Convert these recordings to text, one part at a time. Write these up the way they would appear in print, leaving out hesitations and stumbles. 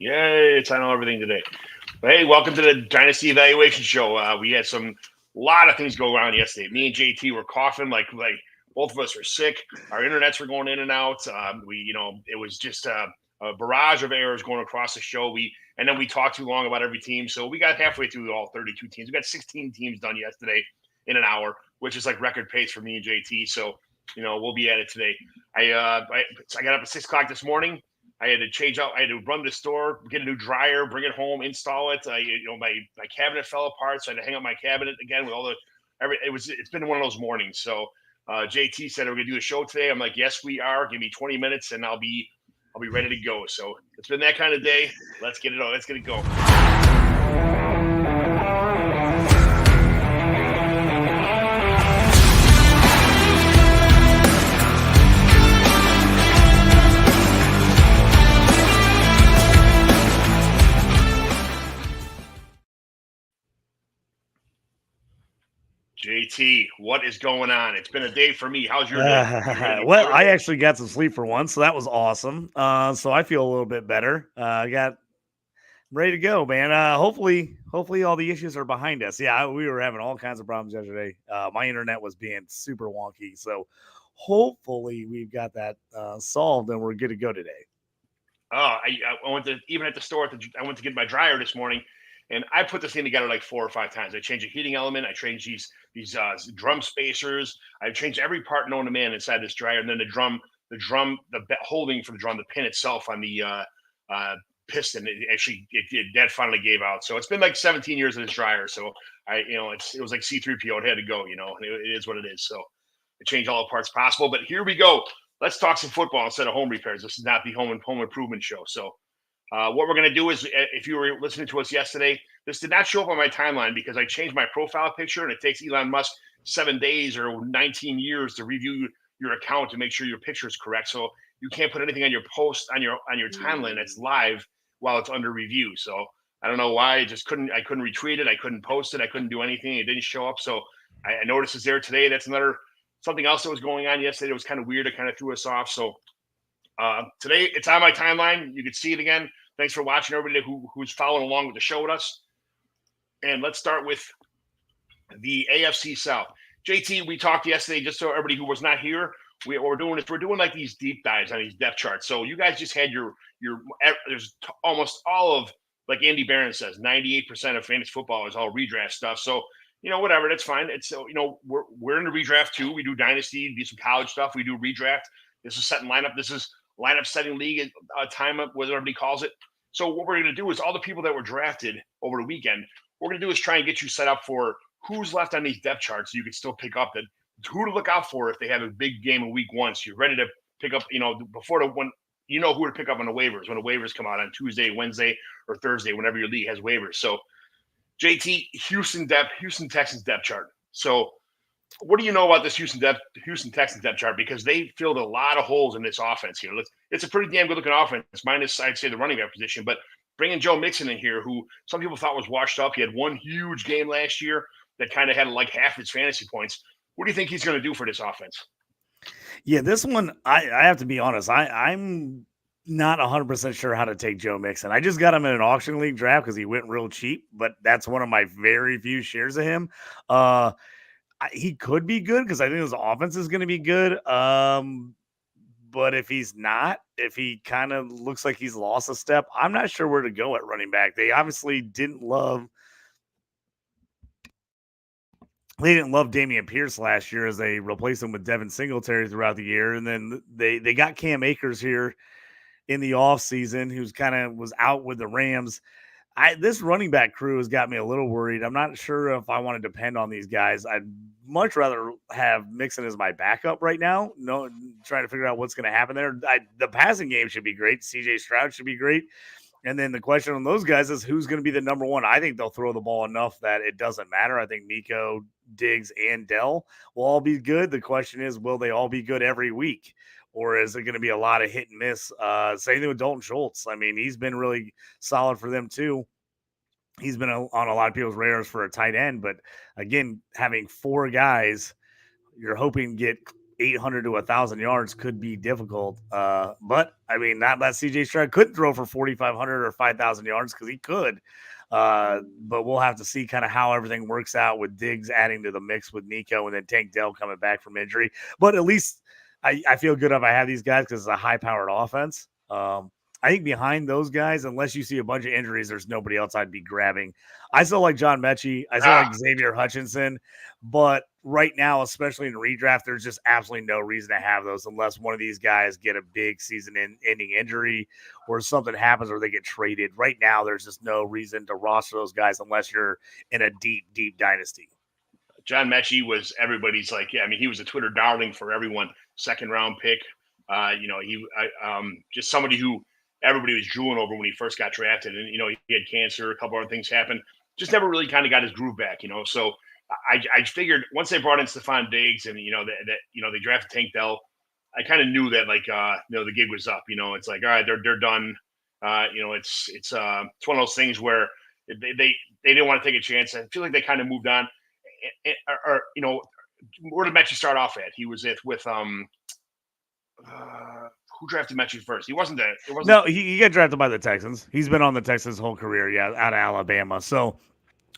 Yay, it's on everything today. But hey, welcome to the Dynasty Evaluation Show. We had a lot of things go around yesterday. Me and JT were coughing like both of us were sick. Our internets were going in and out. It was just a barrage of errors going across the show. And then we talked too long about every team, so we got halfway through all 32 teams. We got 16 teams done yesterday in an hour, which is like record pace for me and JT. So we'll be at it today. I got up at 6:00 this morning. I had to change out. I had to run to the store, get a new dryer, bring it home, install it. My cabinet fell apart, so I had to hang up my cabinet again with all the. It's been one of those mornings. So JT said we're gonna do a show today. I'm like, yes, we are. Give me 20 minutes, and I'll be ready to go. So it's been that kind of day. Let's get it on. Let's get it going. JT, what is going on? It's been a day for me. How's your day? Well, I actually got some sleep for once, so that was awesome. So I feel a little bit better. I'm ready to go, man. Hopefully all the issues are behind us. Yeah, we were having all kinds of problems yesterday. My internet was being super wonky, so hopefully we've got that solved and we're good to go today. I went to at the store. I went to get my dryer this morning, and I put this thing together like 4 or 5 times. I changed the heating element. I changed these drum spacers. I changed every part known to man inside this dryer, and then the holding for the drum, the pin itself on the piston. It that finally gave out. So it's been like 17 years of this dryer. So it was like C3PO. It had to go. It is what it is. So I changed all the parts possible. But here we go. Let's talk some football instead of home repairs. This is not the home improvement show. So what we're going to do is, if you were listening to us yesterday, this did not show up on my timeline because I changed my profile picture, and it takes Elon Musk 7 days or 19 years to review your account to make sure your picture is correct. So you can't put anything on your post on your timeline that's live while it's under review. So I don't know why. I couldn't retweet it. I couldn't post it. I couldn't do anything. It didn't show up. So I noticed it's there today. That's something else that was going on yesterday. It was kind of weird. It kind of threw us off. So today it's on my timeline. You can see it again. Thanks for watching, everybody who's following along with the show with us. And let's start with the AFC South. JT, we talked yesterday, just so everybody who was not here, what we're doing like these deep dives on these depth charts. So you guys just had there's almost all of, like Andy Barron says, 98% of fantasy football is all redraft stuff. So whatever, that's fine. It's we're in the redraft too. We do Dynasty, do some college stuff. We do redraft. This is setting lineup. This is lineup setting league time up, whatever everybody calls it. So what we're going to do is all the people that were drafted over the weekend, what we're going to do is try and get you set up for who's left on these depth charts, so you can still pick up who to look out for if they have a big game in week 1. So you're ready to pick up, before who to pick up on the waivers when the waivers come out on Tuesday, Wednesday, or Thursday, whenever your league has waivers. So JT, Houston Texans depth chart. So what do you know about this Houston Texans depth chart? Because they filled a lot of holes in this offense here. It's a pretty damn good looking offense, minus, I'd say, the running back position. But bringing Joe Mixon in here, who some people thought was washed up. He had one huge game last year that kind of had like half his fantasy points. What do you think he's going to do for this offense? Yeah, this one, I have to be honest. I'm not 100% sure how to take Joe Mixon. I just got him in an auction league draft because he went real cheap, but that's one of my very few shares of him. He could be good because I think his offense is going to be good. But if he's not, if he kind of looks like he's lost a step, I'm not sure where to go at running back. They obviously didn't love Dameon Pierce last year as they replaced him with Devin Singletary throughout the year. And then they got Cam Akers here in the offseason, who's kind of was out with the Rams. This running back crew has got me a little worried. I'm not sure if I want to depend on these guys. I'd much rather have Mixon as my backup right now. No, trying to figure out what's going to happen there. The passing game should be great. CJ Stroud should be great. And then the question on those guys is who's going to be the number one. I think they'll throw the ball enough that it doesn't matter. I think Nico, Diggs, and Dell will all be good. The question is, will they all be good every week? Or is it going to be a lot of hit and miss? Same thing with Dalton Schultz. I mean, he's been really solid for them too. He's been on a lot of people's radars for a tight end. But again, having 4 guys, you're hoping to get 800 to 1,000 yards could be difficult. But I mean, not that CJ Stroud couldn't throw for 4,500 or 5,000 yards because he could. But we'll have to see kind of how everything works out with Diggs adding to the mix with Nico and then Tank Dell coming back from injury. But at least I feel good if I have these guys because it's a high-powered offense. I think behind those guys, unless you see a bunch of injuries, there's nobody else I'd be grabbing. I still like John Mechie. I still like Xavier Hutchinson. But right now, especially in redraft, there's just absolutely no reason to have those unless one of these guys get a big season-ending injury or something happens or they get traded. Right now, there's just no reason to roster those guys unless you're in a deep, deep dynasty. John Mechie was everybody's he was a Twitter darling for everyone. Second-round pick. Just somebody who everybody was drooling over when he first got drafted. And, he had cancer, a couple other things happened. Just never really kind of got his groove back, So I figured once they brought in Stephon Diggs and, they drafted Tank Dell, I kind of knew that, the gig was up. It's like, all right, they're done. It's one of those things where they didn't want to take a chance. I feel like they kind of moved on. Where did Mechie start off at? He was with who drafted Mechie first? He wasn't there. No, he got drafted by the Texans. He's been on the Texans his whole career, out of Alabama. So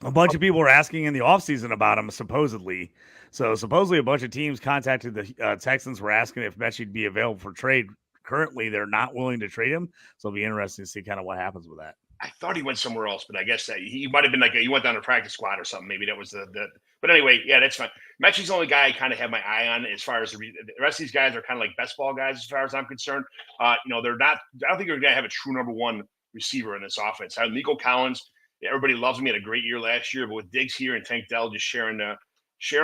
a bunch of people were asking in the offseason about him, supposedly. So supposedly a bunch of teams contacted the Texans, were asking if Mechie'd be available for trade. Currently, they're not willing to trade him. So it'll be interesting to see kind of what happens with that. I thought he went somewhere else, but I guess that he might have been he went down to practice squad or something. Maybe that was the. But anyway, yeah, that's fine. Mechie's the only guy I kind of have my eye on as far as the rest of these guys are kind of like best ball guys as far as I'm concerned. They're not. I don't think they're going to have a true number one receiver in this offense. I have Nico Collins. Everybody loves him. He had a great year last year, but with Diggs here and Tank Dell just sharing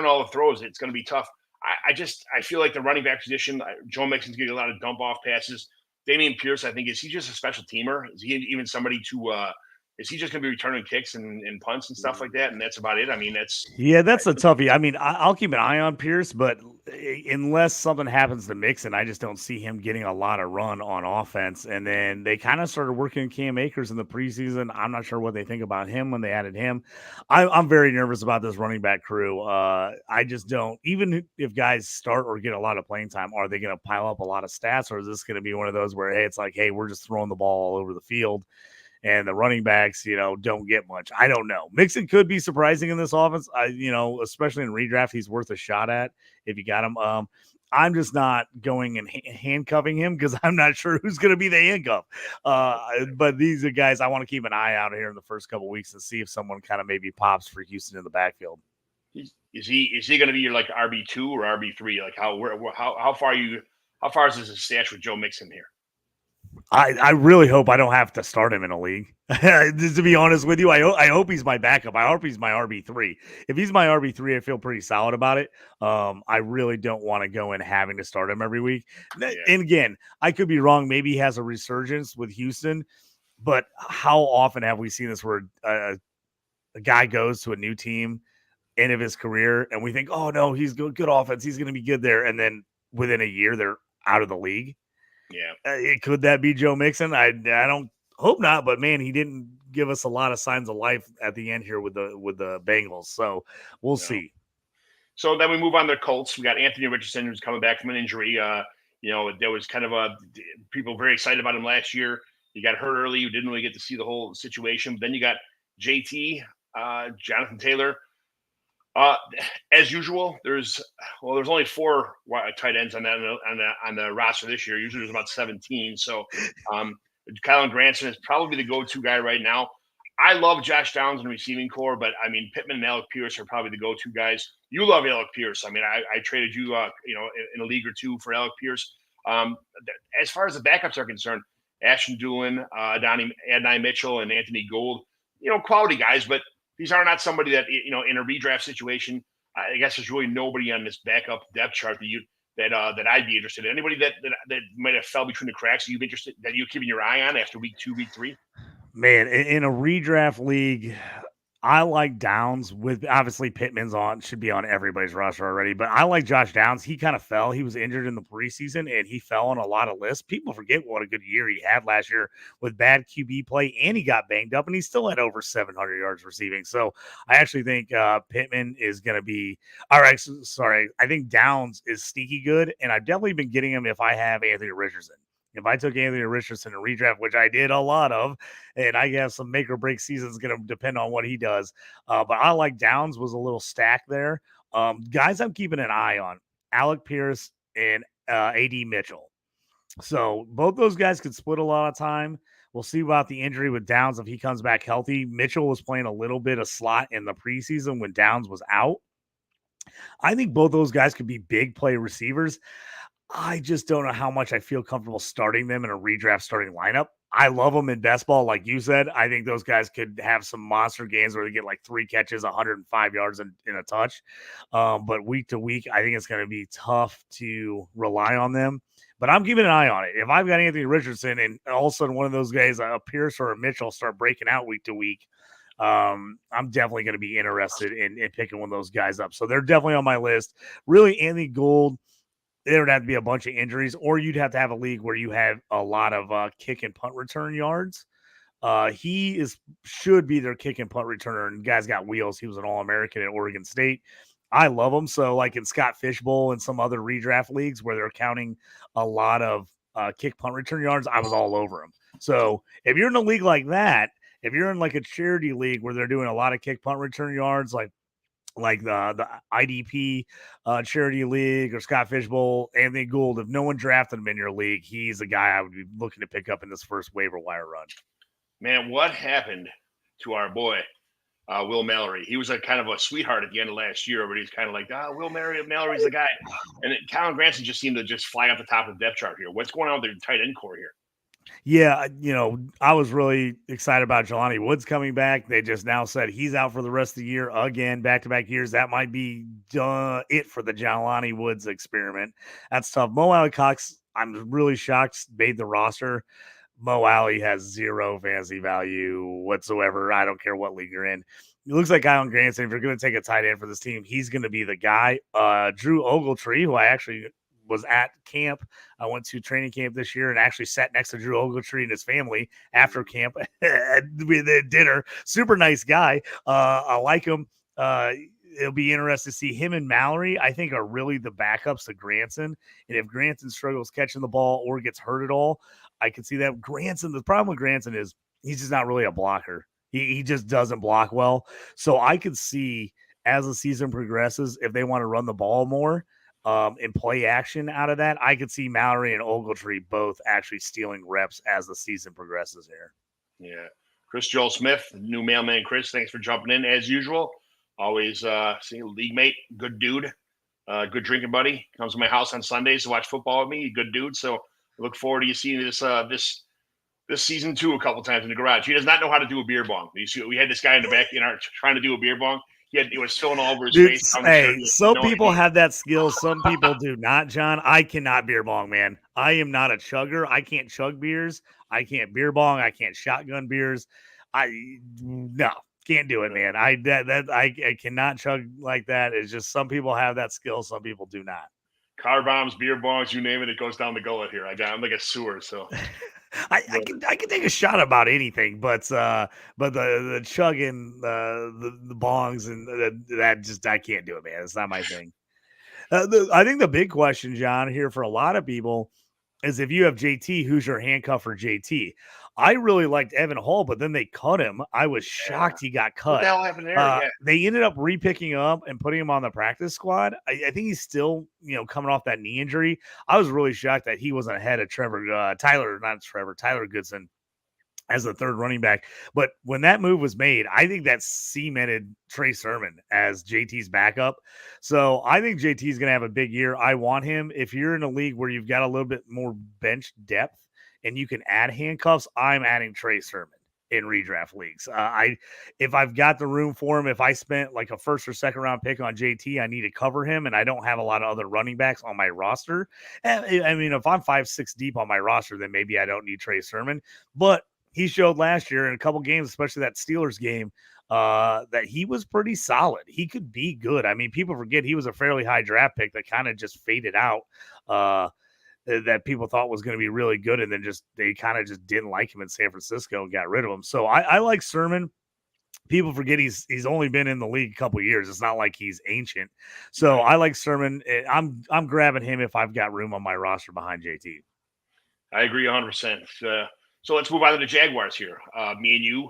all the throws, it's going to be tough. I feel like the running back position, Joe Mixon's getting a lot of dump off passes. Dameon Pierce, I think, is he just a special teamer? Is he even somebody to is he just going to be returning kicks and punts and stuff like that? And that's about it. I mean, that's a toughie. I mean, I'll keep an eye on Pierce, but unless something happens to Mixon, I just don't see him getting a lot of run on offense. And then they kind of started working Cam Akers in the preseason. I'm not sure what they think about him when they added him. I'm very nervous about this running back crew. I just don't, even if guys start or get a lot of playing time, are they going to pile up a lot of stats, or is this going to be one of those where, hey, it's like, hey, we're just throwing the ball all over the field and the running backs, don't get much. I don't know. Mixon could be surprising in this offense. Especially in redraft, he's worth a shot at if you got him. I'm just not going and handcuffing him because I'm not sure who's going to be the handcuff. But these are guys I want to keep an eye out here in the first couple of weeks and see if someone kind of maybe pops for Houston in the backfield. Is he going to be your RB2 or RB3? Like how far is his stash with Joe Mixon here? I really hope I don't have to start him in a league. To be honest with you, I hope he's my backup. I hope he's my RB3. If he's my RB3, I feel pretty solid about it. I really don't want to go in having to start him every week. Yeah. And again, I could be wrong. Maybe he has a resurgence with Houston, but how often have we seen this where a guy goes to a new team, end of his career, and we think, oh no, he's good offense, he's going to be good there, and then within a year they're out of the league. Yeah, could that be Joe Mixon? I don't hope not, but man, he didn't give us a lot of signs of life at the end here with the Bengals. So we'll see. So then we move on to the Colts. We got Anthony Richardson, who's coming back from an injury. There was kind of people very excited about him last year. He got hurt early. You didn't really get to see the whole situation. But then you got JT, Jonathan Taylor. As usual, there's only 4 tight ends on the roster this year. Usually there's about 17. So Kylan Granson is probably the go-to guy right now. I love Josh Downs in the receiving core, but I mean Pittman and Alec Pierce are probably the go-to guys. You love Alec Pierce. I mean, I traded you in a league or two for Alec Pierce. As far as the backups are concerned, Ashton Dulin, Adonai Mitchell, and Anthony Gould, quality guys, but these are not somebody that, in a redraft situation, I guess there's really nobody on this backup depth chart that I'd be interested in. Anybody that might have fell between the cracks that you're keeping your eye on after week 2, week 3? Man, in a redraft league, I like Downs with obviously Pittman's should be on everybody's roster already, but I like Josh Downs. He kind of fell. He was injured in the preseason and he fell on a lot of lists. People forget what a good year he had last year with bad QB play, and he got banged up and he still had over 700 yards receiving. So I actually think Pittman is going to be all right. Sorry. I think Downs is sneaky good, and I've definitely been getting him if I have Anthony Richardson. If I took Anthony Richardson in redraft, which I did a lot of, and I guess some make or break seasons going to depend on what he does. But I like Downs was a little stack there. Guys I'm keeping an eye on, Alec Pierce and AD Mitchell. So both those guys could split a lot of time. We'll see about the injury with Downs if he comes back healthy. Mitchell was playing a little bit of slot in the preseason when Downs was out. I think both those guys could be big play receivers. I just don't know how much I feel comfortable starting them in a redraft starting lineup. I love them in best ball, like you said. I think those guys could have some monster games where they get like 3 catches, 105 yards in a touch. But week to week, I think it's going to be tough to rely on them. But I'm keeping an eye on it. If I've got Anthony Richardson and all of a sudden one of those guys, a Pierce or a Mitchell, start breaking out week to week, I'm definitely going to be interested in picking one of those guys up. So they're definitely on my list. Really, Anthony Gould. There would have to be a bunch of injuries, or you'd have to have a league where you have a lot of kick and punt return yards. He should be their kick and punt returner, and guy's got wheels. He was an All-American at Oregon State. I love him. So, like in Scott Fishbowl and some other redraft leagues where they're counting a lot of kick punt return yards, I was all over him. So, if you're in a league like that, if you're in like a charity league where they're doing a lot of kick punt return yards, like the IDP charity league or Scott Fishbowl, Anthony Gould, if no one drafted him in your league, he's a guy I would be looking to pick up in this first waiver wire run. Man, what happened to our boy, Will Mallory? He was a kind of a sweetheart at the end of last year, but he's kind of like, Will Mallory's the guy. And Colin Granson just seemed to just fly off the top of the depth chart here. What's going on with the tight end core here? Yeah, I was really excited about Jelani Woods coming back. They just now said he's out for the rest of the year again, back-to-back years. That might be it for the Jelani Woods experiment. That's tough. Mo Alley-Cox, I'm really shocked, made the roster. Mo Alley has 0 fantasy value whatsoever. I don't care what league you're in. It looks like Colin Granson, if you're going to take a tight end for this team, he's going to be the guy. Drew Ogletree, who I actually was at camp. I went to training camp this year and actually sat next to Drew Ogletree and his family after camp at dinner. Super nice guy. I like him. It'll be interesting to see him and Mallory, I think, are really the backups to Granson. And if Granson struggles catching the ball or gets hurt at all, I can see that. The problem with Granson is he's just not really a blocker. He just doesn't block well. So I could see as the season progresses, if they want to run the ball more, and play action out of that, I could see Mallory and Ogletree both actually stealing reps as the season progresses here. Yeah. Chris Joel Smith, new mailman Chris, thanks for jumping in as usual. Always league mate, good dude, good drinking buddy. Comes to my house on Sundays to watch football with me, good dude. So I look forward to you seeing this season too a couple times in the garage. He does not know how to do a beer bong. We had this guy in the back trying to do a beer bong. It was filling all over his face. Hey, some people have that skill. Some people do not, John. I cannot beer bong, man. I am not a chugger. I can't chug beers. I can't beer bong. I can't shotgun beers. No, can't do it, man. I cannot chug like that. It's just some people have that skill. Some people do not. Car bombs, beer bongs, you name it, it goes down the gullet here. I'm like a sewer, so I can take a shot about anything, but the chugging, the bongs and that just I can't do it, man. It's not my thing. I think the big question, John, here for a lot of people is if you have JT, who's your handcuff for JT? I really liked Evan Hall, but then they cut him. I was shocked he got cut. What the hell happened there? They ended up repicking him up and putting him on the practice squad. I think he's still, coming off that knee injury. I was really shocked that he wasn't ahead of Tyler Goodson as the third running back. But when that move was made, I think that cemented Trey Sermon as JT's backup. So I think JT is going to have a big year. I want him. If you're in a league where you've got a little bit more bench depth and you can add handcuffs, I'm adding Trey Sermon in redraft leagues. If I've got the room for him, if I spent like a first or second round pick on JT, I need to cover him, and I don't have a lot of other running backs on my roster. I mean, if I'm 5-6 deep on my roster, then maybe I don't need Trey Sermon. But he showed last year in a couple games, especially that Steelers game, that he was pretty solid. He could be good. I mean, people forget he was a fairly high draft pick that kind of just faded out. That people thought was going to be really good, and then they kind of just didn't like him in San Francisco and got rid of him. So I like Sermon. People forget he's only been in the league a couple years. It's not like he's ancient. So I like Sermon. I'm grabbing him if I've got room on my roster behind JT. I agree 100%. So let's move on to the Jaguars here. Me and you,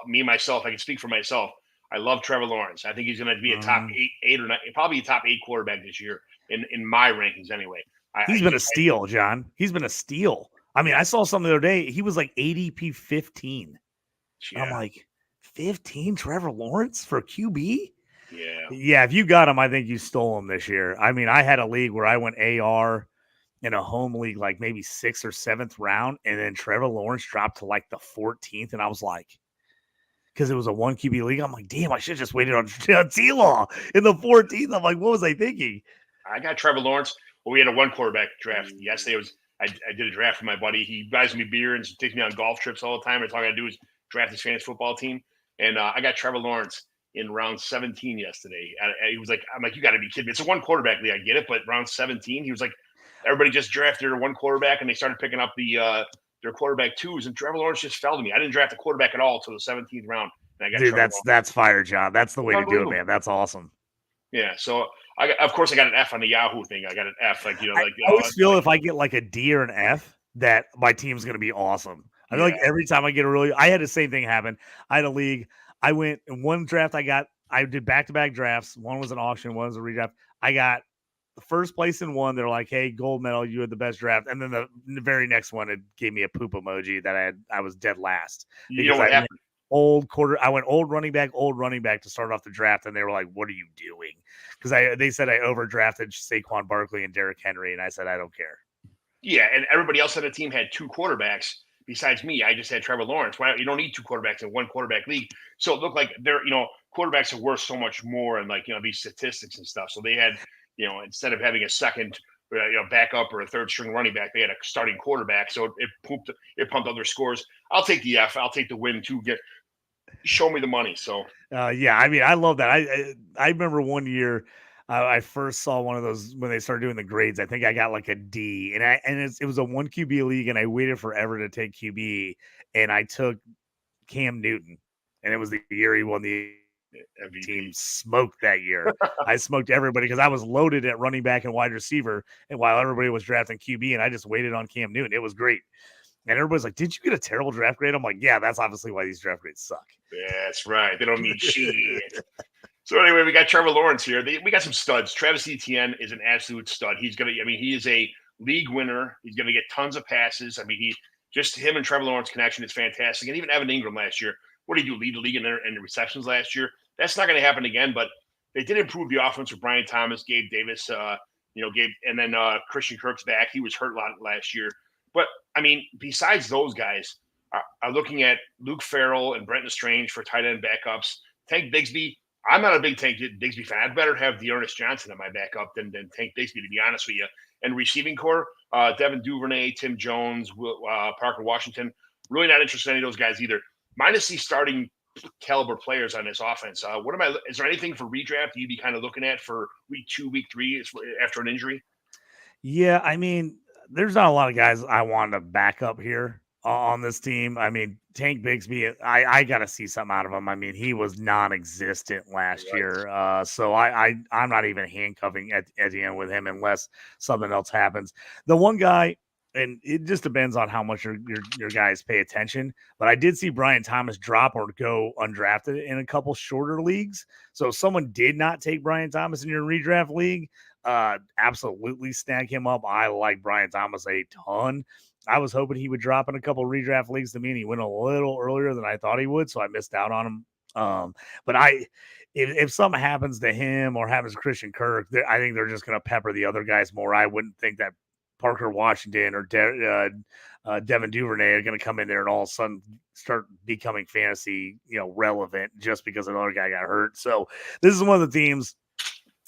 me and myself, I can speak for myself. I love Trevor Lawrence. I think he's going to be a top eight or nine, probably a top 8 quarterback this year in my rankings anyway. He's been a steal, John. He's been a steal. I mean, I saw something the other day. He was like ADP 15. Yeah. I'm like, 15 Trevor Lawrence for QB? Yeah, if you got him, I think you stole him this year. I mean, I had a league where I went AR in a home league like maybe 6th or 7th round, and then Trevor Lawrence dropped to like the 14th, and I was like, because it was a 1 QB league, I'm like, damn, I should have just waited on T-Law in the 14th. I'm like, what was I thinking? I got Trevor Lawrence. Well, we had a 1 quarterback draft yesterday. I did a draft for my buddy. He buys me beer and takes me on golf trips all the time. That's all I got to do is draft his fantasy football team. And I got Trevor Lawrence in round 17 yesterday. He was like, I'm like, you got to be kidding me. It's a 1 quarterback league. I get it. But round 17, he was like, everybody just drafted a 1 quarterback, and they started picking up their quarterback twos. And Trevor Lawrence just fell to me. I didn't draft a quarterback at all until the 17th round. And I got that's fire, John. That's the way to do it, man. That's awesome. Yeah. So of course I got an F on the Yahoo thing. I got an F. Like, I always feel if I get like a D or an F, that my team's going to be awesome. I feel like every time I get I had the same thing happen. I had a league. I went in one draft. I did back-to-back drafts. One was an auction. One was a redraft. I got the first place in one. They're like, hey, gold medal. You had the best draft. And then the very next one, it gave me a poop emoji that I was dead last. You know what happened? I went old running back to start off the draft, and they were like, what are you doing? Because they said I overdrafted Saquon Barkley and Derrick Henry, and I said, I don't care. Yeah, and everybody else on the team had 2 quarterbacks besides me. I just had Trevor Lawrence. You don't need 2 quarterbacks in 1 quarterback league. So it looked like quarterbacks are worth so much more and these statistics and stuff. So they had, instead of having a second backup or a third string running back, they had a starting quarterback. So it pumped other scores. I'll take the F. I'll take the win too. Show me the money. So yeah, I mean, I love that. I remember one year I first saw one of those when they started doing the grades. I think I got like a D, and it was a 1 QB league, and I waited forever to take QB, and I took Cam Newton, and it was the year he won the MVP. Team smoked that year. I smoked everybody because I was loaded at running back and wide receiver, and while everybody was drafting QB, and I just waited on Cam Newton. It was great. And everybody's like, did you get a terrible draft grade? I'm like, yeah, that's obviously why these draft grades suck. That's right. They don't mean shit. So anyway, we got Trevor Lawrence here. We got some studs. Travis Etienne is an absolute stud. He is a league winner. He's going to get tons of passes. I mean, him and Trevor Lawrence connection is fantastic. And even Evan Ingram last year, what did he do? Lead the league in the receptions last year. That's not going to happen again, but they did improve the offense with Brian Thomas, Gabe Davis, and then Christian Kirk's back. He was hurt a lot last year. But, I mean, besides those guys, are looking at Luke Farrell and Brenton Strange for tight end backups. Tank Bigsby, I'm not a big Tank Bigsby fan. I'd better have Dearness Johnson on my backup than Tank Bigsby, to be honest with you. And receiving core, Devin Duvernay, Tim Jones, Parker Washington. Really not interested in any of those guys either. Minus the starting caliber players on this offense. Is there anything for redraft you'd be kind of looking at for week 2, week 3 after an injury? Yeah, I mean, there's not a lot of guys I want to back up here on this team. I mean, Tank Bigsby, I got to see something out of him. I mean, he was non-existent last year. So I'm not even handcuffing at the end with him unless something else happens. The one guy, and it just depends on how much your guys pay attention, but I did see Brian Thomas drop or go undrafted in a couple shorter leagues. So if someone did not take Brian Thomas in your redraft league, absolutely snag him up. I like Brian Thomas a ton. I was hoping he would drop in a couple redraft leagues to me, and he went a little earlier than I thought he would, so I missed out on him. But if something happens to him or happens to Christian Kirk, I think they're just going to pepper the other guys more. I wouldn't think that Parker Washington or Devin Duvernay are going to come in there and all of a sudden start becoming fantasy, relevant just because another guy got hurt. So this is one of the teams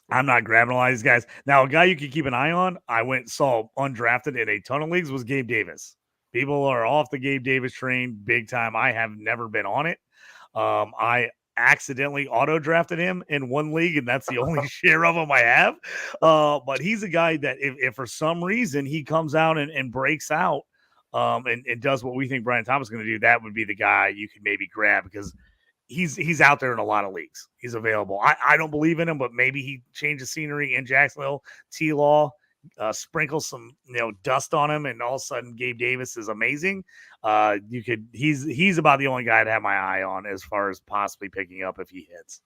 I'm not grabbing a lot of these guys. Now, a guy you can keep an eye on, I saw undrafted in a ton of leagues, was Gabe Davis. People are off the Gabe Davis train big time. I have never been on it. I accidentally auto drafted him in one league, and that's the only share of him I have. But he's a guy that if for some reason he comes out and breaks out, and does what we think Brian Thomas is going to do, that would be the guy you could maybe grab because he's out there in a lot of leagues. He's available. I don't believe in him, but maybe he changes scenery in Jacksonville. T-Law, sprinkle some dust on him, and all of a sudden Gabe Davis is amazing. He's about the only guy to have my eye on as far as possibly picking up if he hits.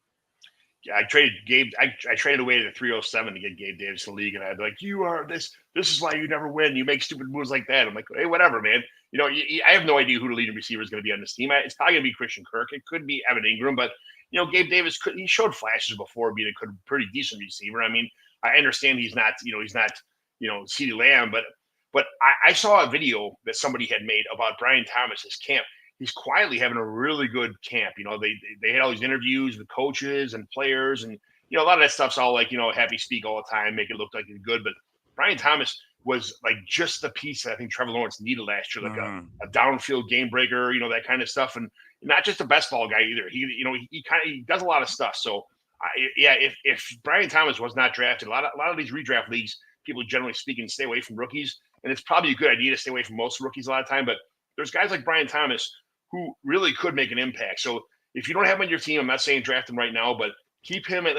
Yeah, I traded Gabe. I traded away to the 307 to get Gabe Davis in the league, and I'd be like, "You are this. This is why you never win. You make stupid moves like that." I'm like, "Hey, whatever, man. I have no idea who the leading receiver is going to be on this team. It's probably going to be Christian Kirk. It could be Evan Ingram, but Gabe Davis he showed flashes before being a pretty decent receiver. I mean, I understand he's not CeeDee Lamb, but I saw a video that somebody had made about Brian Thomas's camp. He's quietly having a really good camp. They had all these interviews with coaches and players, and a lot of that stuff's all like happy speak all the time, make it look like it's good. But Brian Thomas was like just the piece that I think Trevor Lawrence needed last year, like a downfield game breaker, that kind of stuff, and not just a best ball guy either. He does a lot of stuff. So if Brian Thomas was not drafted, a lot of these redraft leagues, people generally speaking stay away from rookies, and it's probably a good idea to stay away from most rookies a lot of time. But there's guys like Brian Thomas who really could make an impact. So if you don't have him on your team, I'm not saying draft him right now, but keep him at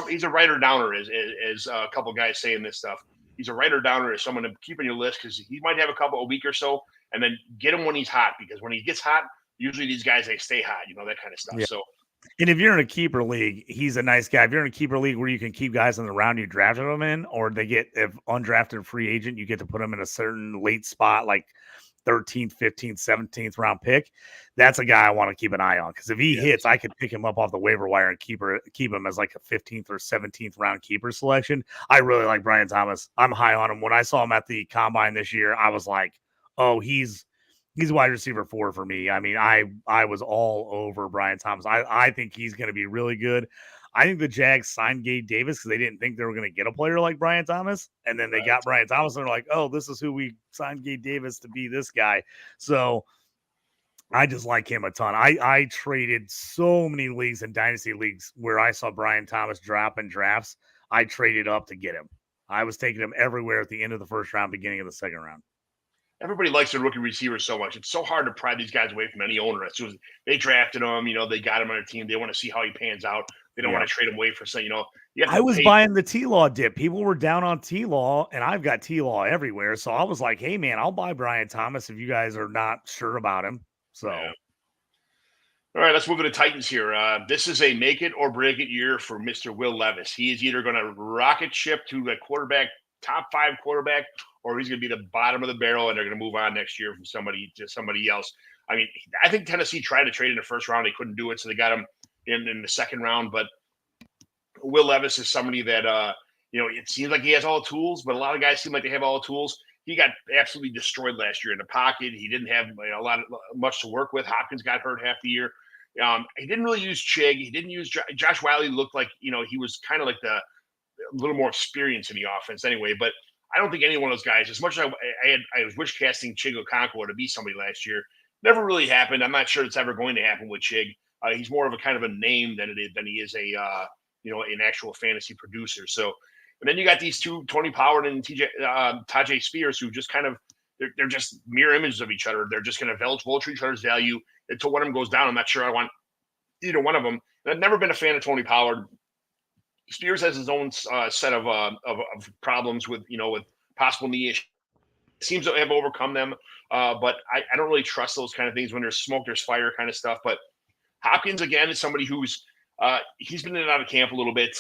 he's a writer downer, as a couple of guys saying this stuff. He's a writer downer, as someone to keep on your list because he might have a week or so, and then get him when he's hot, because when he gets hot, usually these guys, they stay hot, that kind of stuff. Yeah. So. And if you're in a keeper league, he's a nice guy. If you're in a keeper league where you can keep guys in the round you drafted them in, or if undrafted free agent, you get to put them in a certain late spot, like 13th, 15th, 17th round pick, that's a guy I want to keep an eye on, because if he hits, I could pick him up off the waiver wire and keep him as like a 15th or 17th round keeper selection. I really like Brian Thomas. I'm high on him. When I saw him at the combine this year, I was like, oh, he's wide receiver 4 for me. I mean, I was all over Brian Thomas. I think he's going to be really good. I think the Jags signed Gabe Davis because they didn't think they were going to get a player like Brian Thomas. And then they got Brian Thomas, and they're like, oh, this is who we signed Gabe Davis to be, this guy. So I just like him a ton. I traded so many leagues and dynasty leagues where I saw Brian Thomas drop in drafts. I traded up to get him. I was taking him everywhere at the end of the first round, beginning of the second round. Everybody likes their rookie receivers so much. It's so hard to pry these guys away from any owner. As soon as they drafted him, they got him on their team. They want to see how he pans out. They don't want to trade him away for something, I was buying the T-Law dip. People were down on T-Law, and I've got T-Law everywhere. So I was like, hey, man, I'll buy Brian Thomas if you guys are not sure about him. So. Yeah. All right, let's move to the Titans here. This is a make it or break it year for Mr. Will Levis. He is either going to rocket ship to the top 5 quarterback, or he's going to be the bottom of the barrel, and they're going to move on next year from somebody to somebody else. I mean, I think Tennessee tried to trade in the first round. They couldn't do it, so they got him in the second round. But Will Levis is somebody that, it seems like he has all the tools, but a lot of guys seem like they have all the tools. He got absolutely destroyed last year in the pocket. He didn't have much to work with. Hopkins got hurt half the year. He didn't really use Chig. He didn't use Josh Wiley. Looked like, he was kind of like a little more experience in the offense anyway. But I don't think any one of those guys, as much as I was wish casting Chig Okonkwo to be somebody last year, never really happened. I'm not sure it's ever going to happen with Chig. He's more of a kind of a name than he is an actual fantasy producer. So, and then you got these two, Tony Pollard and Tajay Spears, who just kind of they're just mirror images of each other. They're just going to vulture each other's value until one of them goes down. I'm not sure I want either one of them. And I've never been a fan of Tony Pollard. Spears has his own set of problems with possible knee issues. Seems to have overcome them, but I don't really trust those kind of things. When there's smoke, there's fire kind of stuff. But Hopkins, again, is somebody who's he's been in and out of camp a little bit.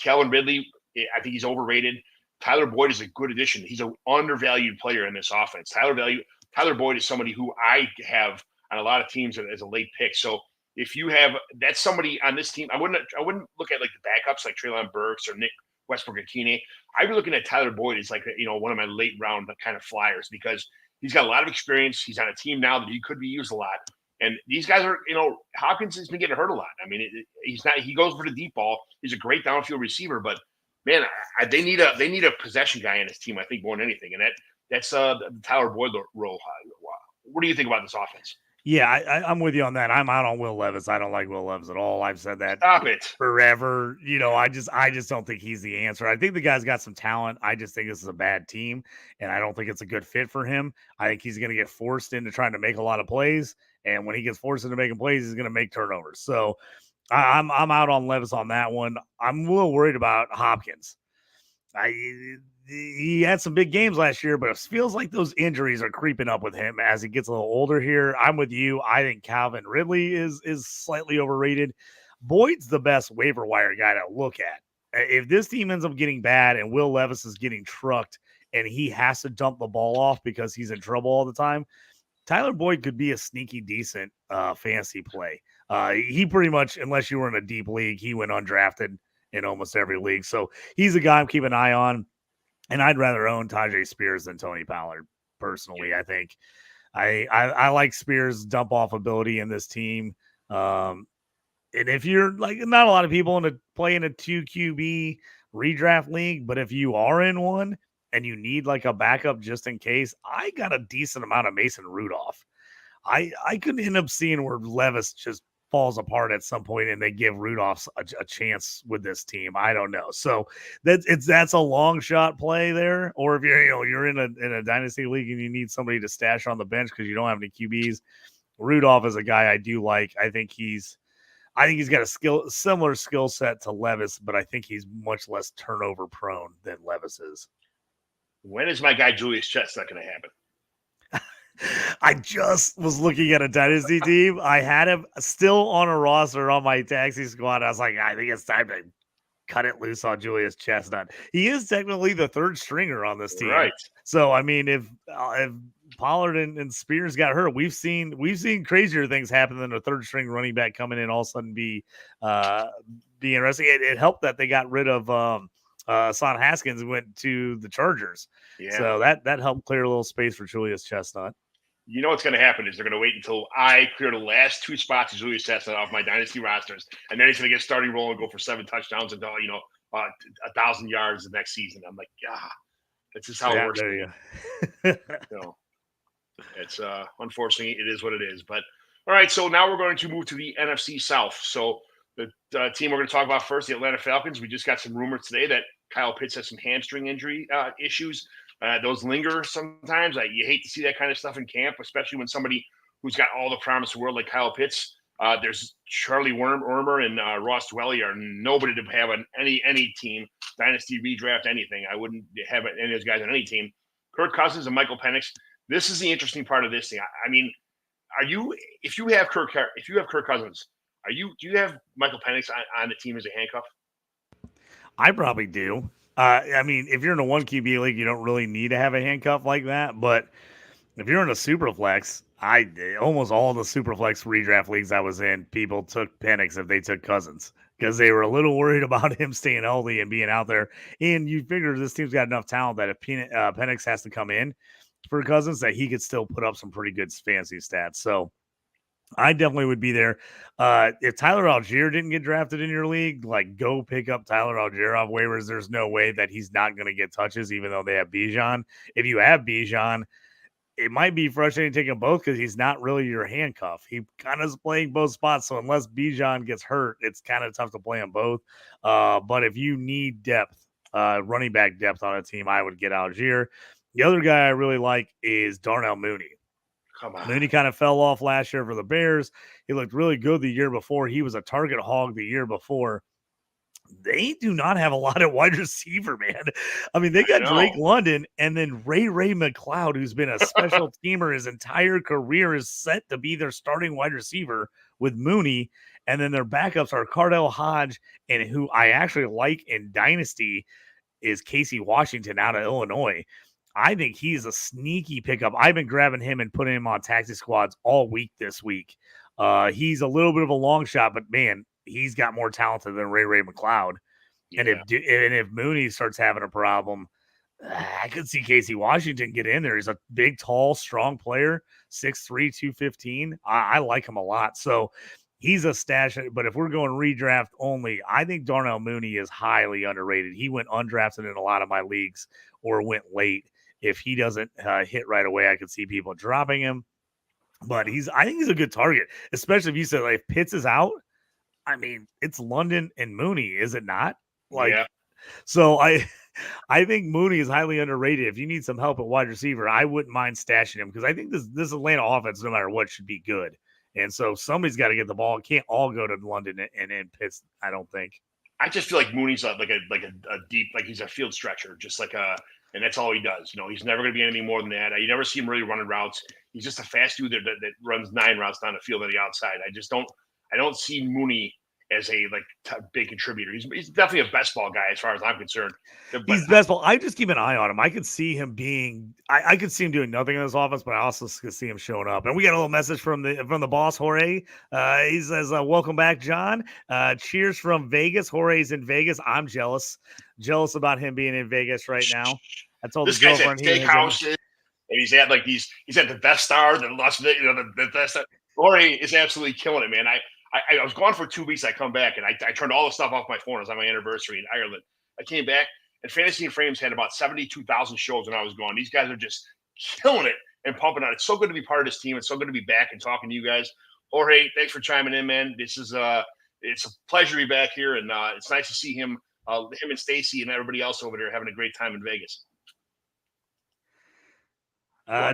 Calvin Ridley, I think he's overrated. Tyler Boyd is a good addition. He's an undervalued player in this offense. Tyler Boyd is somebody who I have on a lot of teams as a late pick. So if you have that's somebody on this team, I wouldn't look at like the backups like Treylon Burks or Nick Westbrook-Ikine. I'd be looking at Tyler Boyd as like one of my late round kind of flyers, because he's got a lot of experience. He's on a team now that he could be used a lot. And these guys are, Hopkins has been getting hurt a lot. I mean, he goes for the deep ball. He's a great downfield receiver, but man, they need a possession guy in his team, I think, more than anything. And that's the Tyler Boyd role. What do you think about this offense? Yeah, I'm with you on that. I'm out on Will Levis. I don't like Will Levis at all. I've said that Stop it. forever. I just don't think he's the answer. I think the guy's got some talent. I just think this is a bad team, and I don't think it's a good fit for him. I think he's going to get forced into trying to make a lot of plays, and when he gets forced into making plays, he's going to make turnovers. So I'm out on Levis on that one. I'm a little worried about Hopkins. He had some big games last year, but it feels like those injuries are creeping up with him as he gets a little older here. I'm with you. I think Calvin Ridley is slightly overrated. Boyd's the best waiver wire guy to look at. If this team ends up getting bad and Will Levis is getting trucked and he has to dump the ball off because he's in trouble all the time, Tyler Boyd could be a sneaky decent fantasy play. He pretty much, unless you were in a deep league, he went undrafted in almost every league. So he's a guy I'm keeping an eye on. And I'd rather own Tajay Spears than Tony Pollard. Personally, I think I like Spears' dump off ability in this team. And if you're like, not a lot of people play in a 2 QB redraft league, but if you are in one and you need like a backup just in case, I got a decent amount of Mason Rudolph. I could end up seeing where Levis just falls apart at some point and they give Rudolph a chance with this team. I don't know. So that's a long shot play there. Or if you're in a dynasty league and you need somebody to stash on the bench because you don't have any QBs, Rudolph is a guy I do like. I think he's got a similar skill set to Levis, but I think he's much less turnover prone than Levis is. When is my guy Julius Chestnut going to happen? I just was looking at a dynasty team. I had him still on a roster on my taxi squad. I was like, I think it's time to cut it loose on Julius Chestnut. He is technically the third stringer on this team, right? So I mean, if Pollard and Spears got hurt, we've seen crazier things happen than a third string running back coming in all of a sudden be interesting. It helped that they got rid of Son Haskins and went to the Chargers. Yeah. So that helped clear a little space for Julius Chestnut. You know what's going to happen is they're going to wait until I clear the last 2 spots of Julius Chestnut off my dynasty rosters, and then he's going to get starting role and go for 7 touchdowns and 1,000 yards the next season. I'm like, that's just how it works. There you go. It's unfortunately it is what it is. But all right, so now we're going to move to the NFC South. So the team we're going to talk about first, the Atlanta Falcons. We just got some rumors today that Kyle Pitts has some hamstring injury issues. Those linger sometimes. You hate to see that kind of stuff in camp, especially when somebody who's got all the promise of the world like Kyle Pitts. There's Charlie Wormer and Ross Dwelly are nobody to have on any team, dynasty, redraft, anything. I wouldn't have any of those guys on any team. Kirk Cousins and Michael Penix. This is the interesting part of this thing. I mean, if you have Kirk Cousins, do you have Michael Penix on the team as a handcuff? I probably do. I mean, if you're in a 1 QB league, you don't really need to have a handcuff like that. But if you're in a super flex, almost all the super flex redraft leagues I was in, people took Penix if they took Cousins because they were a little worried about him staying healthy and being out there. And you figure this team's got enough talent that if Penix has to come in for Cousins, that he could still put up some pretty good fantasy stats. So I definitely would be there. If Tyler Algier didn't get drafted in your league, like go pick up Tyler Algier off waivers. There's no way that he's not going to get touches, even though they have Bijan. If you have Bijan, it might be frustrating taking both because he's not really your handcuff. He kind of is playing both spots. So unless Bijan gets hurt, it's kind of tough to play on both. But if you need depth, running back depth on a team, I would get Algier. The other guy I really like is Darnell Mooney. Mooney kind of fell off last year for the Bears. He looked really good the year before. He was a target hog the year before. They do not have a lot of wide receiver, man. I mean, they got Drake London and then Ray McLeod, who's been a special teamer his entire career, is set to be their starting wide receiver with Mooney. And then their backups are Cardell Hodge, and who I actually like in Dynasty is Casey Washington out of Illinois. I think he's a sneaky pickup. I've been grabbing him and putting him on taxi squads all week this week. He's a little bit of a long shot, but man, he's got more talented than Ray McLeod. Yeah. And if Mooney starts having a problem, I could see Casey Washington get in there. He's a big, tall, strong player, 6'3", 215. I like him a lot. So he's a stash. But if we're going redraft only, I think Darnell Mooney is highly underrated. He went undrafted in a lot of my leagues or went late. If he doesn't hit right away, I could see people dropping him. but I think he's a good target, especially if you said like if Pitts is out. I mean, it's London and Mooney, is it not? Like, Yeah. so I think Mooney is highly underrated. If you need some help at wide receiver, I wouldn't mind stashing him because I think this Atlanta offense, no matter what, should be good. And so somebody's got to get the ball. It can't all go to London and Pitts, I don't think. I just feel like Mooney's a deep, like he's a field stretcher, just like and that's all he does. He's never going to be anything more than that. You never see him really running routes. He's just a fast dude that runs 9 routes down the field on the outside. I don't see Mooney as a big contributor. He's definitely a best ball guy as far as I'm concerned. He's best ball. I just keep an eye on him. I could see him being. I could see him doing nothing in this offense, but I also could see him showing up. And we got a little message from the boss Jorge. He says, "Welcome back, John. Cheers from Vegas. Jorge's in Vegas. I'm jealous about him being in Vegas right now. I told this the guy's at girlfriend steakhouses, and he's at he's at the Death Star, the Las Vegas, the Death Star. Jorge is absolutely killing it, man. I was gone for 2 weeks. I come back and I turned all the stuff off my phone. It was on my anniversary in Ireland. I came back and Fantasy and Frames had about 72,000 shows when I was gone. These guys are just killing it and pumping out. It's so good to be part of this team. It's so good to be back and talking to you guys. Jorge, thanks for chiming in, man. This is it's a pleasure to be back here, and it's nice to see him and Stacy and everybody else over there having a great time in Vegas.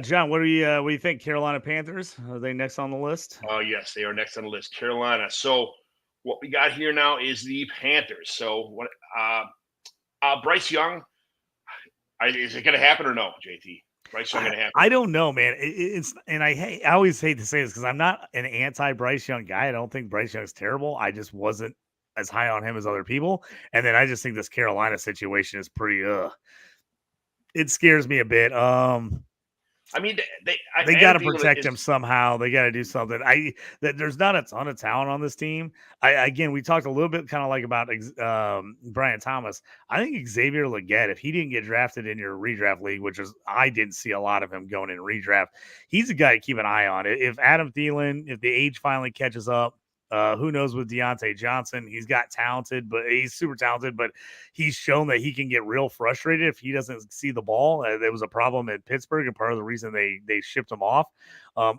John, what do you think? Carolina Panthers, are they next on the list? Yes, they are next on the list. Carolina. So what we got here now is the Panthers. So what? Bryce Young. Is it going to happen or no, JT? Bryce Young going to happen? I don't know, man. I always hate to say this because I'm not an anti Bryce Young guy. I don't think Bryce Young's terrible. I just wasn't as high on him as other people. And then I just think this Carolina situation is pretty. It scares me a bit. I mean, they got to protect him somehow. They got to do something. There's not a ton of talent on this team. Again, we talked a little bit kind of like about Brian Thomas. I think Xavier Legette, if he didn't get drafted in your redraft league, which is I didn't see a lot of him going in redraft, he's a guy to keep an eye on. If Adam Thielen, if the age finally catches up, who knows with Deontay Johnson? He's got talented, but he's super talented, but he's shown that he can get real frustrated if he doesn't see the ball. There was a problem at Pittsburgh, and part of the reason they shipped him off.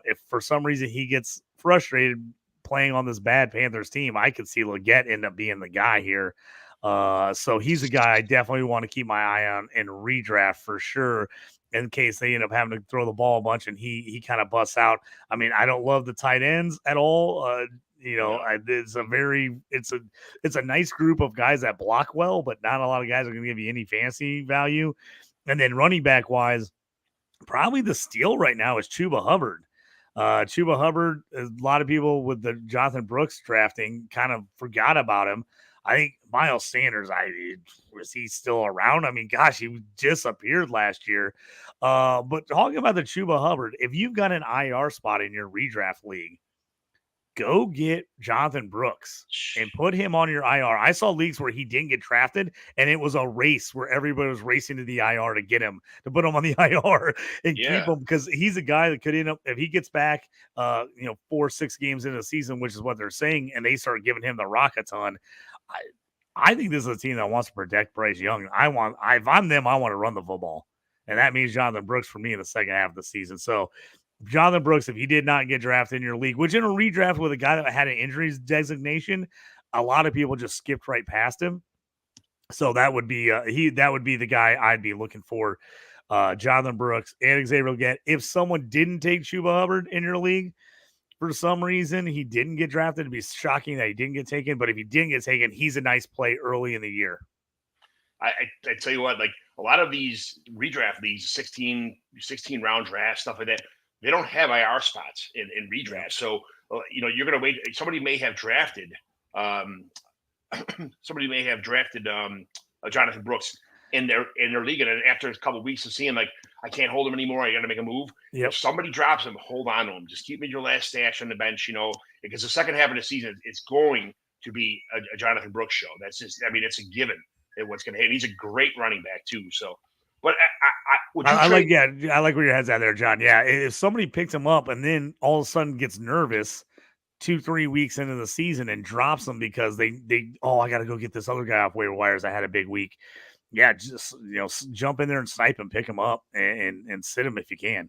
If for some reason he gets frustrated playing on this bad Panthers team, I could see Legette end up being the guy here. So he's a guy I definitely want to keep my eye on in redraft for sure, in case they end up having to throw the ball a bunch and he kind of busts out. I mean, I don't love the tight ends at all. It's a nice group of guys that block well, but not a lot of guys are going to give you any fantasy value. And then running back wise, probably the steal right now is Chuba Hubbard. Chuba Hubbard, a lot of people with the Jonathan Brooks drafting kind of forgot about him. I think Miles Sanders, was he still around? I mean, gosh, he disappeared last year. But talking about the Chuba Hubbard, if you've got an IR spot in your redraft league, go get Jonathan Brooks and put him on your IR. I saw leagues where he didn't get drafted, and it was a race where everybody was racing to the IR to get him, to put him on the IR and keep him, because he's a guy that could end up, if he gets back, 4-6 games into the season, which is what they're saying, and they start giving him the rock a ton. I think this is a team that wants to protect Bryce Young. If I'm them, I want to run the football, and that means Jonathan Brooks for me in the second half of the season. So Jonathan Brooks, if he did not get drafted in your league, which in a redraft with a guy that had an injuries designation, a lot of people just skipped right past him. So that would be the guy I'd be looking for. Jonathan Brooks and Xavier Legette. If someone didn't take Chuba Hubbard in your league for some reason, he didn't get drafted, it'd be shocking that he didn't get taken. But if he didn't get taken, he's a nice play early in the year. I tell you what, like a lot of these redraft leagues, 16 round drafts, stuff like that, they don't have IR spots in redraft. So, you're going to wait. Somebody may have drafted Jonathan Brooks in their league. And after a couple of weeks of seeing, like, I can't hold him anymore, I got to make a move. Yep. If somebody drops him, hold on to him. Just keep him in your last stash on the bench, because the second half of the season, it's going to be a Jonathan Brooks show. That's just, it's a given that what's going to happen. He's a great running back too. So, but I like where your head's at there, John. Yeah, if somebody picks him up and then all of a sudden gets nervous 2-3 weeks into the season and drops them because I got to go get this other guy off waiver wires, I had a big week. Yeah, just jump in there and snipe him, pick him up, and sit him if you can.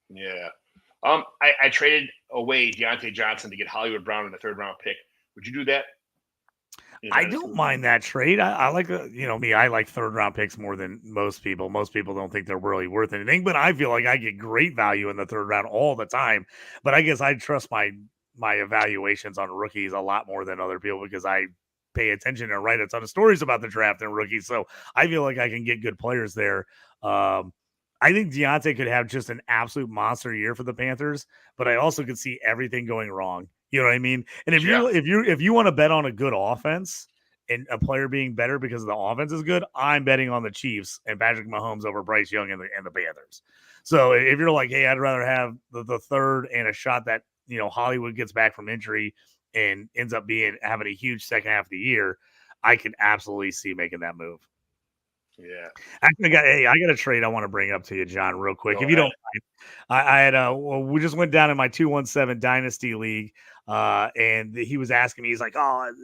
Yeah. I traded away Deontay Johnson to get Hollywood Brown in the 3rd round pick. Would you do that? I don't mind that trade. I like, me, I like 3rd round picks more than most people. Most people don't think they're really worth anything, but I feel like I get great value in the 3rd round all the time. But I guess I trust my evaluations on rookies a lot more than other people because I pay attention and write a ton of stories about the draft and rookies. So I feel like I can get good players there. I think Deontay could have just an absolute monster year for the Panthers, but I also could see everything going wrong. You know what I mean? And if you want to bet on a good offense and a player being better because the offense is good, I'm betting on the Chiefs and Patrick Mahomes over Bryce Young and the Panthers. So if you're like, hey, I'd rather have the 3rd and a shot that Hollywood gets back from injury and ends up having a huge second half of the year, I can absolutely see making that move. Yeah. Actually, I got a trade I want to bring up to you, John, real quick. If you don't mind, I had we just went down in my 217 Dynasty League, and he was asking me, he's like,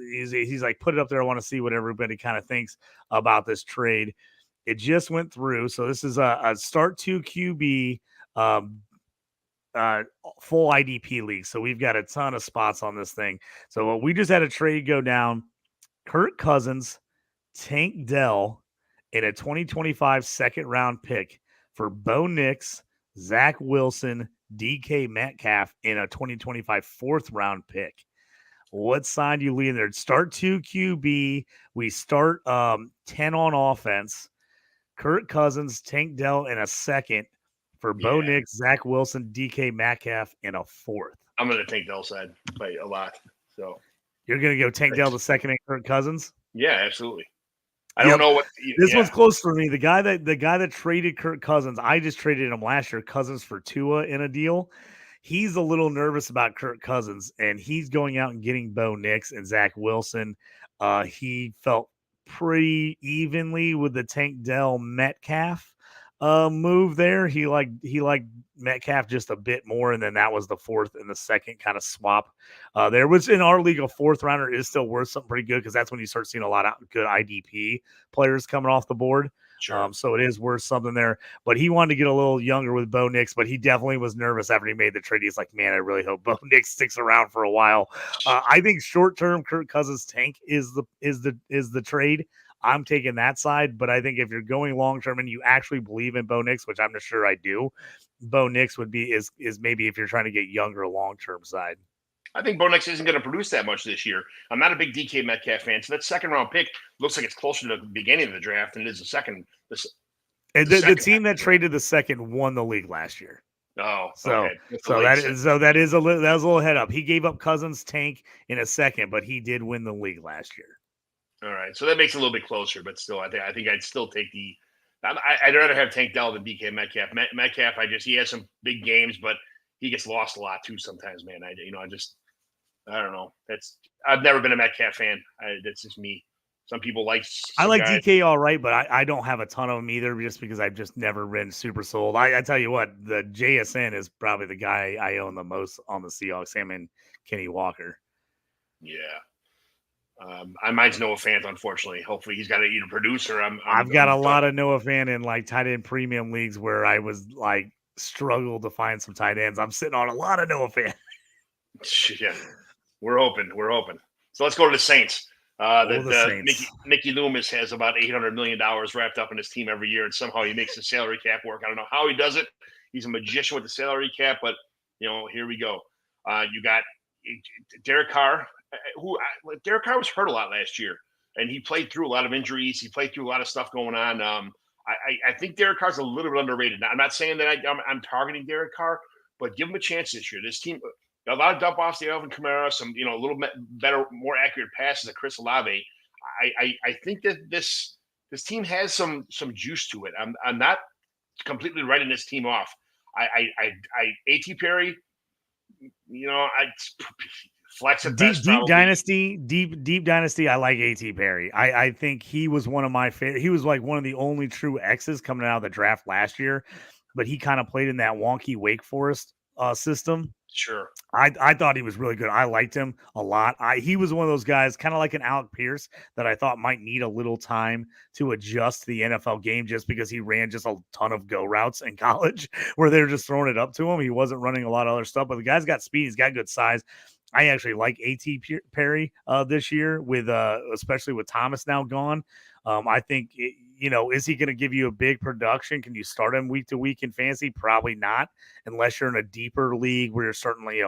he's like, put it up there. I want to see what everybody kind of thinks about this trade. It just went through. So this is a start 2 QB full IDP league. So we've got a ton of spots on this thing. So we just had a trade go down. Kirk Cousins, Tank Dell, in a 2025 2nd round pick for Bo Nix, Zach Wilson, DK Metcalf in a 2025 4th round pick. What side do you lean there? Start 2 QB. We start 10 on offense. Kirk Cousins, Tank Dell in a 2nd for Bo Nix, Zach Wilson, DK Metcalf in a 4th. I'm going to take Dell side by a lot. So you're going to go Tank Dell the 2nd and Kirk Cousins? Yeah, absolutely. I don't know what this one's close for me. The guy that traded Kirk Cousins, I just traded him last year, Cousins for Tua in a deal. He's a little nervous about Kirk Cousins, and he's going out and getting Bo Nix and Zach Wilson. He felt pretty evenly with the Tank Dell Metcalf move there. He liked Metcalf just a bit more, and then that was the 4th and the 2nd kind of swap there, which in our league a 4th rounder is still worth something pretty good because that's when you start seeing a lot of good IDP players coming off the board. Sure. So it is worth something there. But he wanted to get a little younger with Bo Nix, but he definitely was nervous after he made the trade. He's like, man, I really hope Bo Nix sticks around for a while. I think short term Kirk Cousins Tank is the trade. I'm taking that side, but I think if you're going long term and you actually believe in Bo Nix, which I'm not sure I do, Bo Nix is maybe if you're trying to get younger long term side. I think Bo Nix isn't going to produce that much this year. I'm not a big DK Metcalf fan, so that 2nd round pick looks like it's closer to the beginning of the draft than it is the second. The team that traded the 2nd won the league last year. Oh, so okay. that was a little head up. He gave up Cousins Tank in a 2nd, but he did win the league last year. All right, so that makes it a little bit closer, but still, I think I'd still take the. I'd rather have Tank Dell than DK Metcalf. Metcalf, he has some big games, but he gets lost a lot too sometimes, man. I don't know. I've never been a Metcalf fan. That's just me. Some people I like guys. DK all right, but I don't have a ton of them either, just because I've just never been super sold. I tell you what, the JSN is probably the guy I own the most on the Seahawks. Him and Kenny Walker. Yeah. Mine's Noah Fant, unfortunately. Hopefully he's got to eat a producer. I've got a lot of Noah Fant in like tight end premium leagues where I was like struggled to find some tight ends. I'm sitting on a lot of Noah Fant. Yeah, we're hoping. So let's go to the Saints. Saints. Mickey Loomis has about $800 million wrapped up in his team every year, and somehow he makes the salary cap work. I don't know how he does it. He's a magician with the salary cap, but here we go. You got Derek Carr. Derek Carr was hurt a lot last year, and he played through a lot of injuries. He played through a lot of stuff going on. I think Derek Carr's a little bit underrated. Now, I'm not saying that I'm targeting Derek Carr, but give him a chance this year. This team, a lot of dump offs to Alvin Kamara, some a little better, more accurate passes to Chris Olave. I think that this team has some juice to it. I'm not completely writing this team off. A.T. Perry, flex at best. Deep dynasty. I like A.T. Perry. I think he was one of my favorite. He was like one of the only true X's coming out of the draft last year, but he kind of played in that wonky Wake Forest system. Sure. I thought he was really good. I liked him a lot. He was one of those guys, kind of like an Alec Pierce, that I thought might need a little time to adjust to the NFL game, just because he ran just a ton of go routes in college where they're just throwing it up to him. He wasn't running a lot of other stuff, but the guy's got speed. He's got good size. I actually like A.T. Perry this year, with especially with Thomas now gone. I think is he going to give you a big production? Can you start him week to week in fantasy? Probably not, unless you're in a deeper league where you're certainly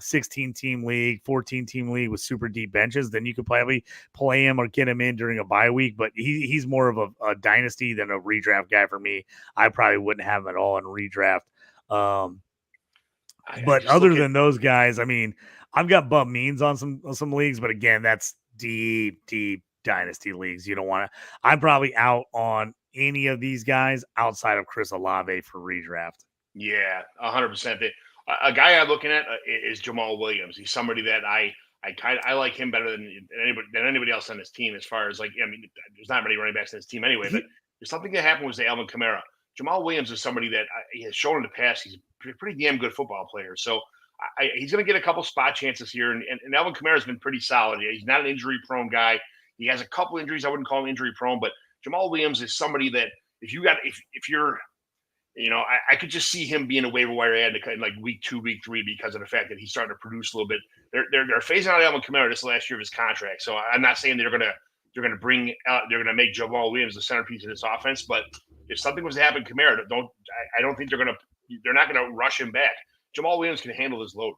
16 team league, 14 team league with super deep benches. Then you could probably play him or get him in during a bye week. But he's more of a dynasty than a redraft guy for me. I probably wouldn't have him at all in redraft. But other than those guys, I mean, I've got Bub Means on some leagues, but again, that's deep dynasty leagues. You don't want to. I'm probably out on any of these guys outside of Chris Olave for redraft. Yeah, 100%. A guy I'm looking at is Jamal Williams. He's somebody that I like him better than anybody else on this team. As far as there's not many running backs on this team anyway. But there's something that happened with Alvin Kamara. Jamal Williams is somebody that he has shown in the past. He's a pretty damn good football player. So he's going to get a couple spot chances here. And Alvin Kamara has been pretty solid. He's not an injury-prone guy. He has a couple injuries. I wouldn't call him injury-prone, but Jamal Williams is somebody that if you're I could just see him being a waiver wire ad in like week 2, week 3, because of the fact that he's starting to produce a little bit. They're phasing out Alvin Kamara this last year of his contract, so I'm not saying they're gonna make Jamal Williams the centerpiece of this offense. But if something was to happen, Kamara, I don't think they're not gonna rush him back. Jamal Williams can handle his load.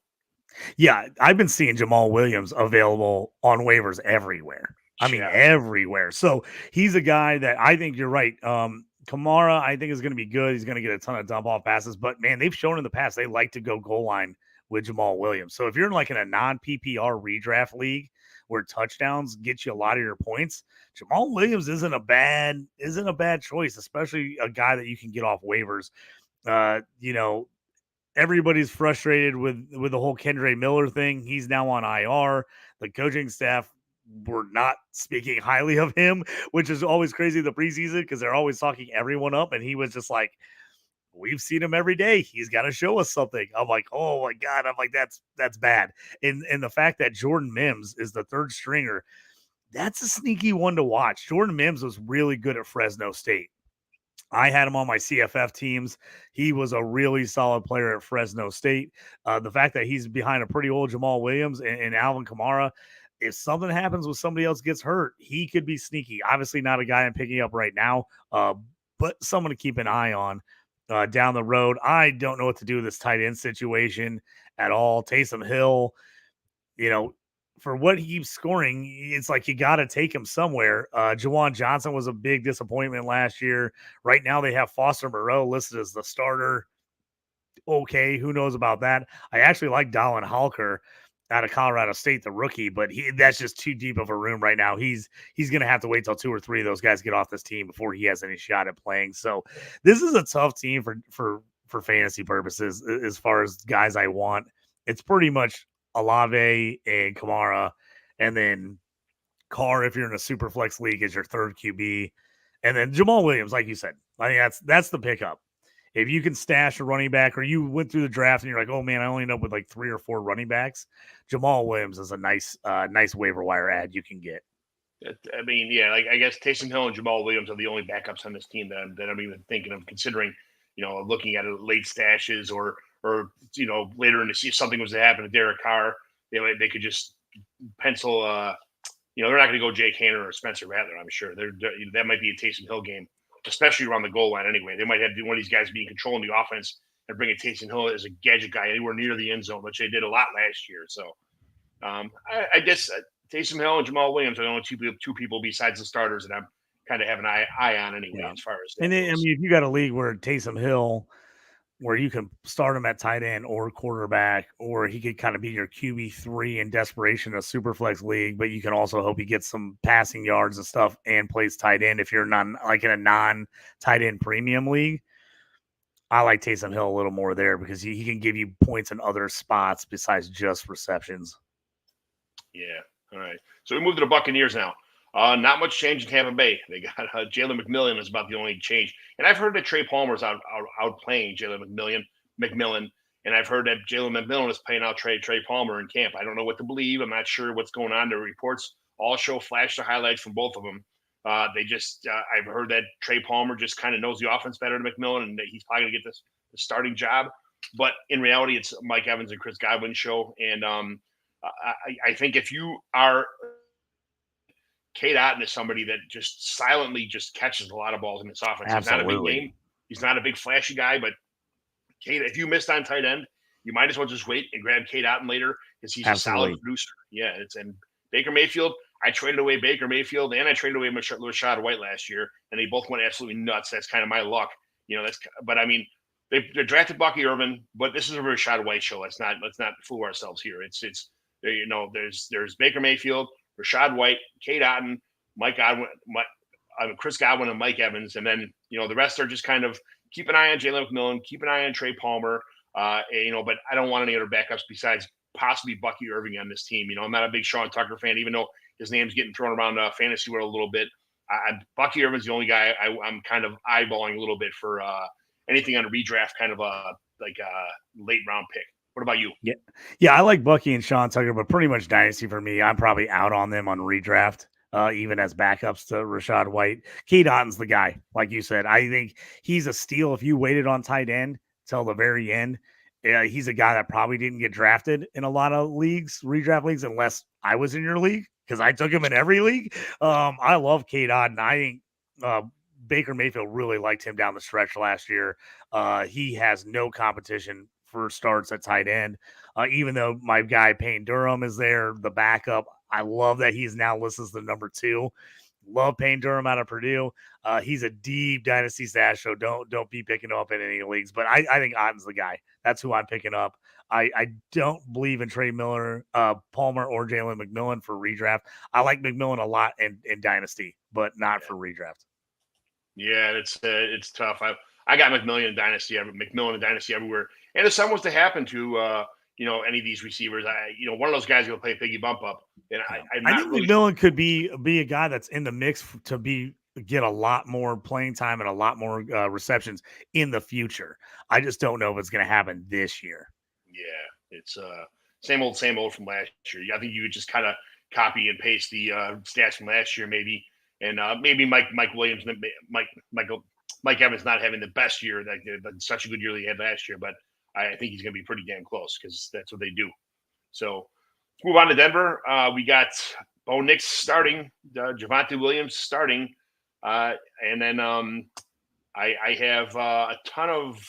Yeah, I've been seeing Jamal Williams available on waivers everywhere. I mean, everywhere. So he's a guy that I think you're right. Kamara, I think, is going to be good. He's going to get a ton of dump off passes, but man, they've shown in the past they like to go goal line with Jamal Williams. So if you're in a non PPR redraft league where touchdowns get you a lot of your points, Jamal Williams isn't a bad choice, especially a guy that you can get off waivers. Everybody's frustrated with the whole Kendre Miller thing. He's now on IR. The coaching staff were not speaking highly of him, which is always crazy in the preseason because they're always talking everyone up. And he was just like, we've seen him every day. He's got to show us something. I'm like, oh my God. I'm like, that's bad. And the fact that Jordan Mims is the third stringer, that's a sneaky one to watch. Jordan Mims was really good at Fresno State. I had him on my CFF teams. He was a really solid player at Fresno State. The fact that he's behind a pretty old Jamal Williams and Alvin Kamara, if something happens with somebody else gets hurt, he could be sneaky. Obviously not a guy I'm picking up right now, but someone to keep an eye on down the road. I don't know what to do with this tight end situation at all. Taysom Hill, for what he keeps scoring, it's like you got to take him somewhere. Juwan Johnson was a big disappointment last year. Right now they have Foster Moreau listed as the starter. Okay, who knows about that? I actually like Dallin Halker out of Colorado State, the rookie, but that's just too deep of a room right now. He's going to have to wait till 2 or 3 of those guys get off this team before he has any shot at playing. So this is a tough team for fantasy purposes as far as guys I want. It's pretty much Olave and Kamara, and then Carr, if you're in a super flex league, is your third QB, and then Jamal Williams, like you said. I think that's the pickup. If you can stash a running back, or you went through the draft and you're like, oh man, I only end up with like 3 or 4 running backs, Jamal Williams is a nice waiver wire ad you can get. I mean, yeah, like I guess Taysom Hill and Jamal Williams are the only backups on this team that I'm even thinking of considering. Looking at it, late stashes or later in the season, something was to happen to Derek Carr, they could just pencil. They're not going to go Jake Hanner or Spencer Rattler. I'm sure that might be a Taysom Hill game, especially around the goal line. Anyway, they might have one of these guys being controlling the offense and bringing Taysom Hill as a gadget guy anywhere near the end zone, which they did a lot last year. So I guess Taysom Hill and Jamal Williams are the only two people besides the starters that I'm kind of have an eye on anyway, as far as. And then, I mean, if you got a league where Taysom Hill, where you can start him at tight end or quarterback, or he could kind of be your QB3 in desperation, a super flex league, but you can also hope he gets some passing yards and stuff and plays tight end. If you're not like in a non-tight end premium league, I like Taysom Hill a little more there because he can give you points in other spots besides just receptions. Yeah. All right. So we move to the Buccaneers now. Not much change in Tampa Bay. They got Jalen McMillan is about the only change. And I've heard that Trey Palmer's out playing Jalen McMillan. And I've heard that Jalen McMillan is playing out Trey Palmer in camp. I don't know what to believe. I'm not sure what's going on. The reports all show flash the highlights from both of them. I've heard that Trey Palmer just kind of knows the offense better than McMillan, and that he's probably going to get the starting job. But in reality, it's Mike Evans and Chris Godwin's show. And I think if you are Cade Otton is somebody that just silently just catches a lot of balls in this offense. Absolutely. He's not a big name. He's not a big flashy guy, but Cade, if you missed on tight end, you might as well just wait and grab Cade Otton later because he's a solid producer. Yeah, and Baker Mayfield. I traded away Baker Mayfield and I traded away Rachaad White last year, and they both went absolutely nuts. That's kind of my luck, But I mean, they drafted Bucky Irvin, but this is a Rachaad White show. Let's not fool ourselves here. It's there's Baker Mayfield, Rachaad White, Cade Otton, Chris Godwin, and Mike Evans, and then the rest are just kind of keep an eye on Jalen McMillan, keep an eye on Trey Palmer, but I don't want any other backups besides possibly Bucky Irving on this team. I'm not a big Sean Tucker fan, even though his name's getting thrown around fantasy world a little bit. Bucky Irvin's the only guy I'm kind of eyeballing a little bit for anything on a redraft, kind of a late round pick. What about you? Yeah, I like Bucky and Sean Tucker, but pretty much dynasty for me. I'm probably out on them on redraft, even as backups to Rachaad White. Cade Otton's the guy, like you said. I think he's a steal if you waited on tight end till the very end. He's a guy that probably didn't get drafted in a lot of leagues, redraft leagues, unless I was in your league, because I took him in every league. I love Cade Otton. I think Baker Mayfield really liked him down the stretch last year. He has no competition for starts at tight end. Even though my guy Payne Durham is there, the backup, I love that he's now listed as the number 2. Love Payne Durham out of Purdue. He's a deep dynasty stash, so don't be picking him up in any leagues. But I think Otton's the guy. That's who I'm picking up. I don't believe in Trey Palmer or Jalen McMillan for redraft. I like McMillan a lot in dynasty, but not for redraft. Yeah, it's tough. I got McMillan in dynasty everywhere. And if something was to happen to any of these receivers, one of those guys will play piggy bump up. And I think really McMillan could be a guy that's in the mix to get a lot more playing time and a lot more receptions in the future. I just don't know if it's going to happen this year. Yeah, it's same old from last year. I think you would just kind of copy and paste the stats from last year, maybe, and maybe Mike Evans not having the best year, such a good year that he had last year, but I think he's going to be pretty damn close because that's what they do. So let's move on to Denver. We got Bo Nix starting, Javonte Williams starting, and then I have a ton of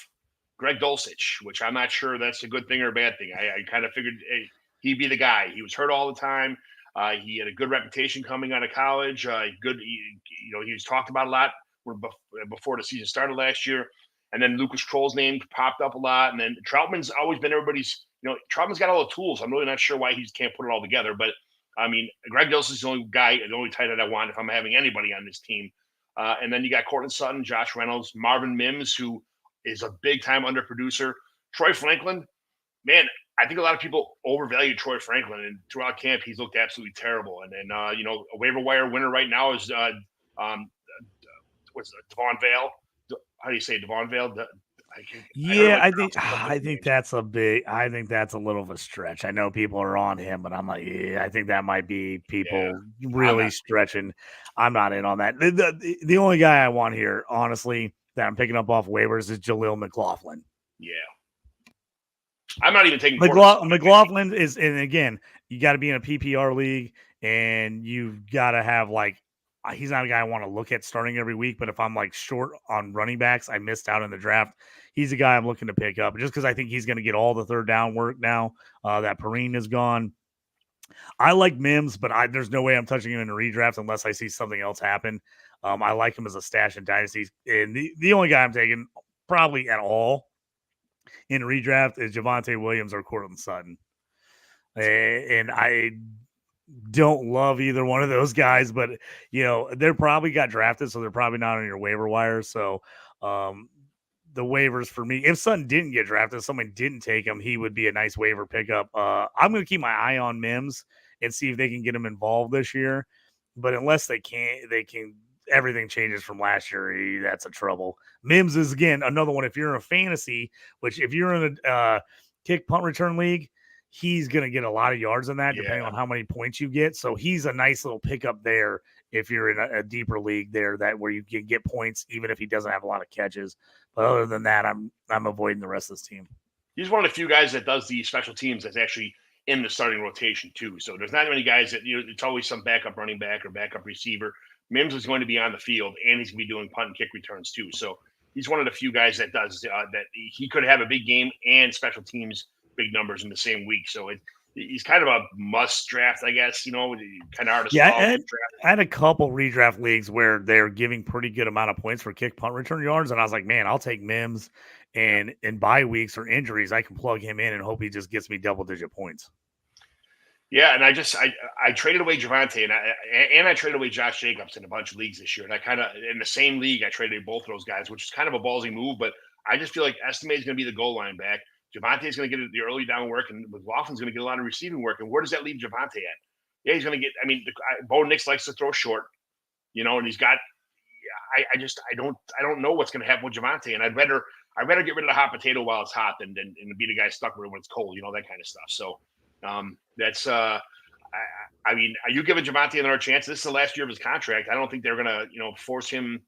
Greg Dulcich, which I'm not sure that's a good thing or a bad thing. I kind of figured he'd be the guy. He was hurt all the time. He had a good reputation coming out of college. He was talked about a lot before the season started last year. And then Lucas Kroll's name popped up a lot. And then Troutman's always been everybody's, Troutman's got all the tools. I'm really not sure why he can't put it all together. But, I mean, Greg Dulcich is the only guy, the only tight end I want if I'm having anybody on this team. And then you got Cortland Sutton, Josh Reynolds, Marvin Mims, who is a big-time underproducer. Troy Franklin, man, I think a lot of people overvalue Troy Franklin. And throughout camp, he's looked absolutely terrible. And then, a waiver wire winner right now is Devon Vale. How do you say Devon Vale? I think that's a little of a stretch. I know people are on him, but I'm like, I think that might be people really stretching. I'm not in on that. The only guy I want here, honestly, that I'm picking up off waivers is Jaleel McLaughlin. Yeah. I'm not even taking McLaughlin is, and again, you got to be in a PPR league and you've got to have he's not a guy I want to look at starting every week, but if I'm short on running backs, I missed out in the draft. He's a guy I'm looking to pick up just because I think he's going to get all the third down work now that Perrine is gone. I like Mims, but there's no way I'm touching him in a redraft unless I see something else happen. I like him as a stash in dynasties. And the only guy I'm taking probably at all in redraft is Javonte Williams or Cortland Sutton. And I don't love either one of those guys, but they're probably got drafted, so they're probably not on your waiver wire. So the waivers for me, if Sutton didn't get drafted, someone didn't take him, he would be a nice waiver pickup. I'm going to keep my eye on Mims and see if they can get him involved this year. But unless they can, everything changes from last year. That's a trouble. Mims is, again, another one. If you're in a fantasy, which if you're in kick punt return league, he's going to get a lot of yards in that, depending Yeah. on how many points you get. So he's a nice little pickup there if you're in a deeper league there, that where you can get points even if he doesn't have a lot of catches. But other than that, I'm avoiding the rest of this team. He's one of the few guys that does the special teams that's actually in the starting rotation too. So there's not many guys that, it's always some backup running back or backup receiver. Mims is going to be on the field, and he's going to be doing punt and kick returns too. So he's one of the few guys that does that. He could have a big game and special teams big numbers in the same week. So he's kind of a must draft, I guess. Kind of hard to Yeah, draft. I had a couple redraft leagues where they're giving pretty good amount of points for kick punt return yards, and I was like, man, I'll take Mims. And in bye weeks or injuries, I can plug him in and hope he just gets me double-digit points. Yeah, and I traded away Javonte, and I traded away Josh Jacobs in a bunch of leagues this year. And I kind of, in the same league, I traded both of those guys, which is kind of a ballsy move. But I just feel like Estime is going to be the goal line back. Javonte is going to get the early down work, and McLaughlin's going to get a lot of receiving work. And where does that leave Javonte at? Yeah, he's going to get. I mean, Bo Nix likes to throw short, and he's got. I don't know what's going to happen with Javonte, and I'd rather get rid of the hot potato while it's hot than be the guy stuck with it when it's cold, that kind of stuff. So that's I mean, are you giving Javonte another chance? This is the last year of his contract. I don't think they're gonna force him.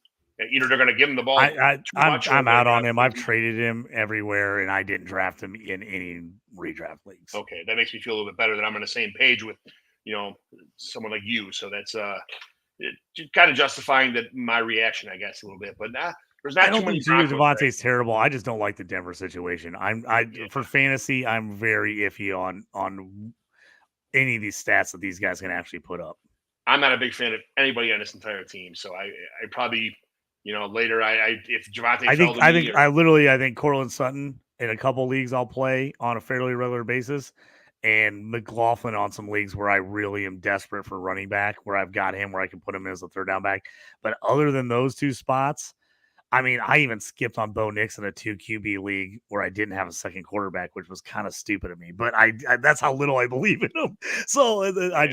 Either they're gonna give him the ball. I'm out on him. I've traded him everywhere, and I didn't draft him in any redraft leagues. Okay, that makes me feel a little bit better that I'm on the same page with someone like you. So that's kind of justifying my reaction, I guess, a little bit. But there's not too many. Javonte's terrible. I just don't like the Denver situation. For fantasy, I'm very iffy on any of these stats that these guys can actually put up. I'm not a big fan of anybody on this entire team, so I probably later if Javonte. I think Cortland Sutton in a couple leagues I'll play on a fairly regular basis, and McLaughlin on some leagues where I really am desperate for running back, where I've got him where I can put him as a third down back. But other than those two spots, I mean, I even skipped on Bo Nix in a 2 QB league where I didn't have a second quarterback, which was kind of stupid of me. But I that's how little I believe in him. So I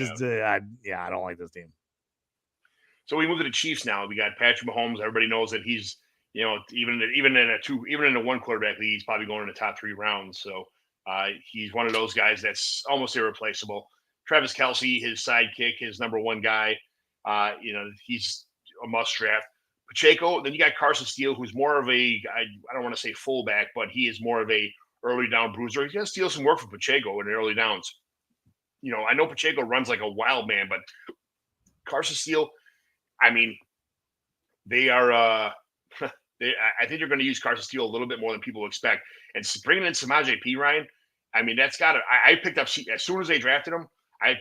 don't like this team. So we move to the Chiefs now. We got Patrick Mahomes. Everybody knows that he's even in a one quarterback league, he's probably going in the top 3 rounds. So he's one of those guys that's almost irreplaceable. Travis Kelce, his sidekick, his number one guy. He's a must draft. Pacheco, then you got Carson Steele, who's more of I don't want to say fullback, but he is more of a early down bruiser. He's going to steal some work from Pacheco in the early downs. I know Pacheco runs like a wild man, but Carson Steele, I mean, they are I think they're going to use Carson Steele a little bit more than people expect. And bringing in Samaje Perine, I mean, that's got to – I picked up – as soon as they drafted him, I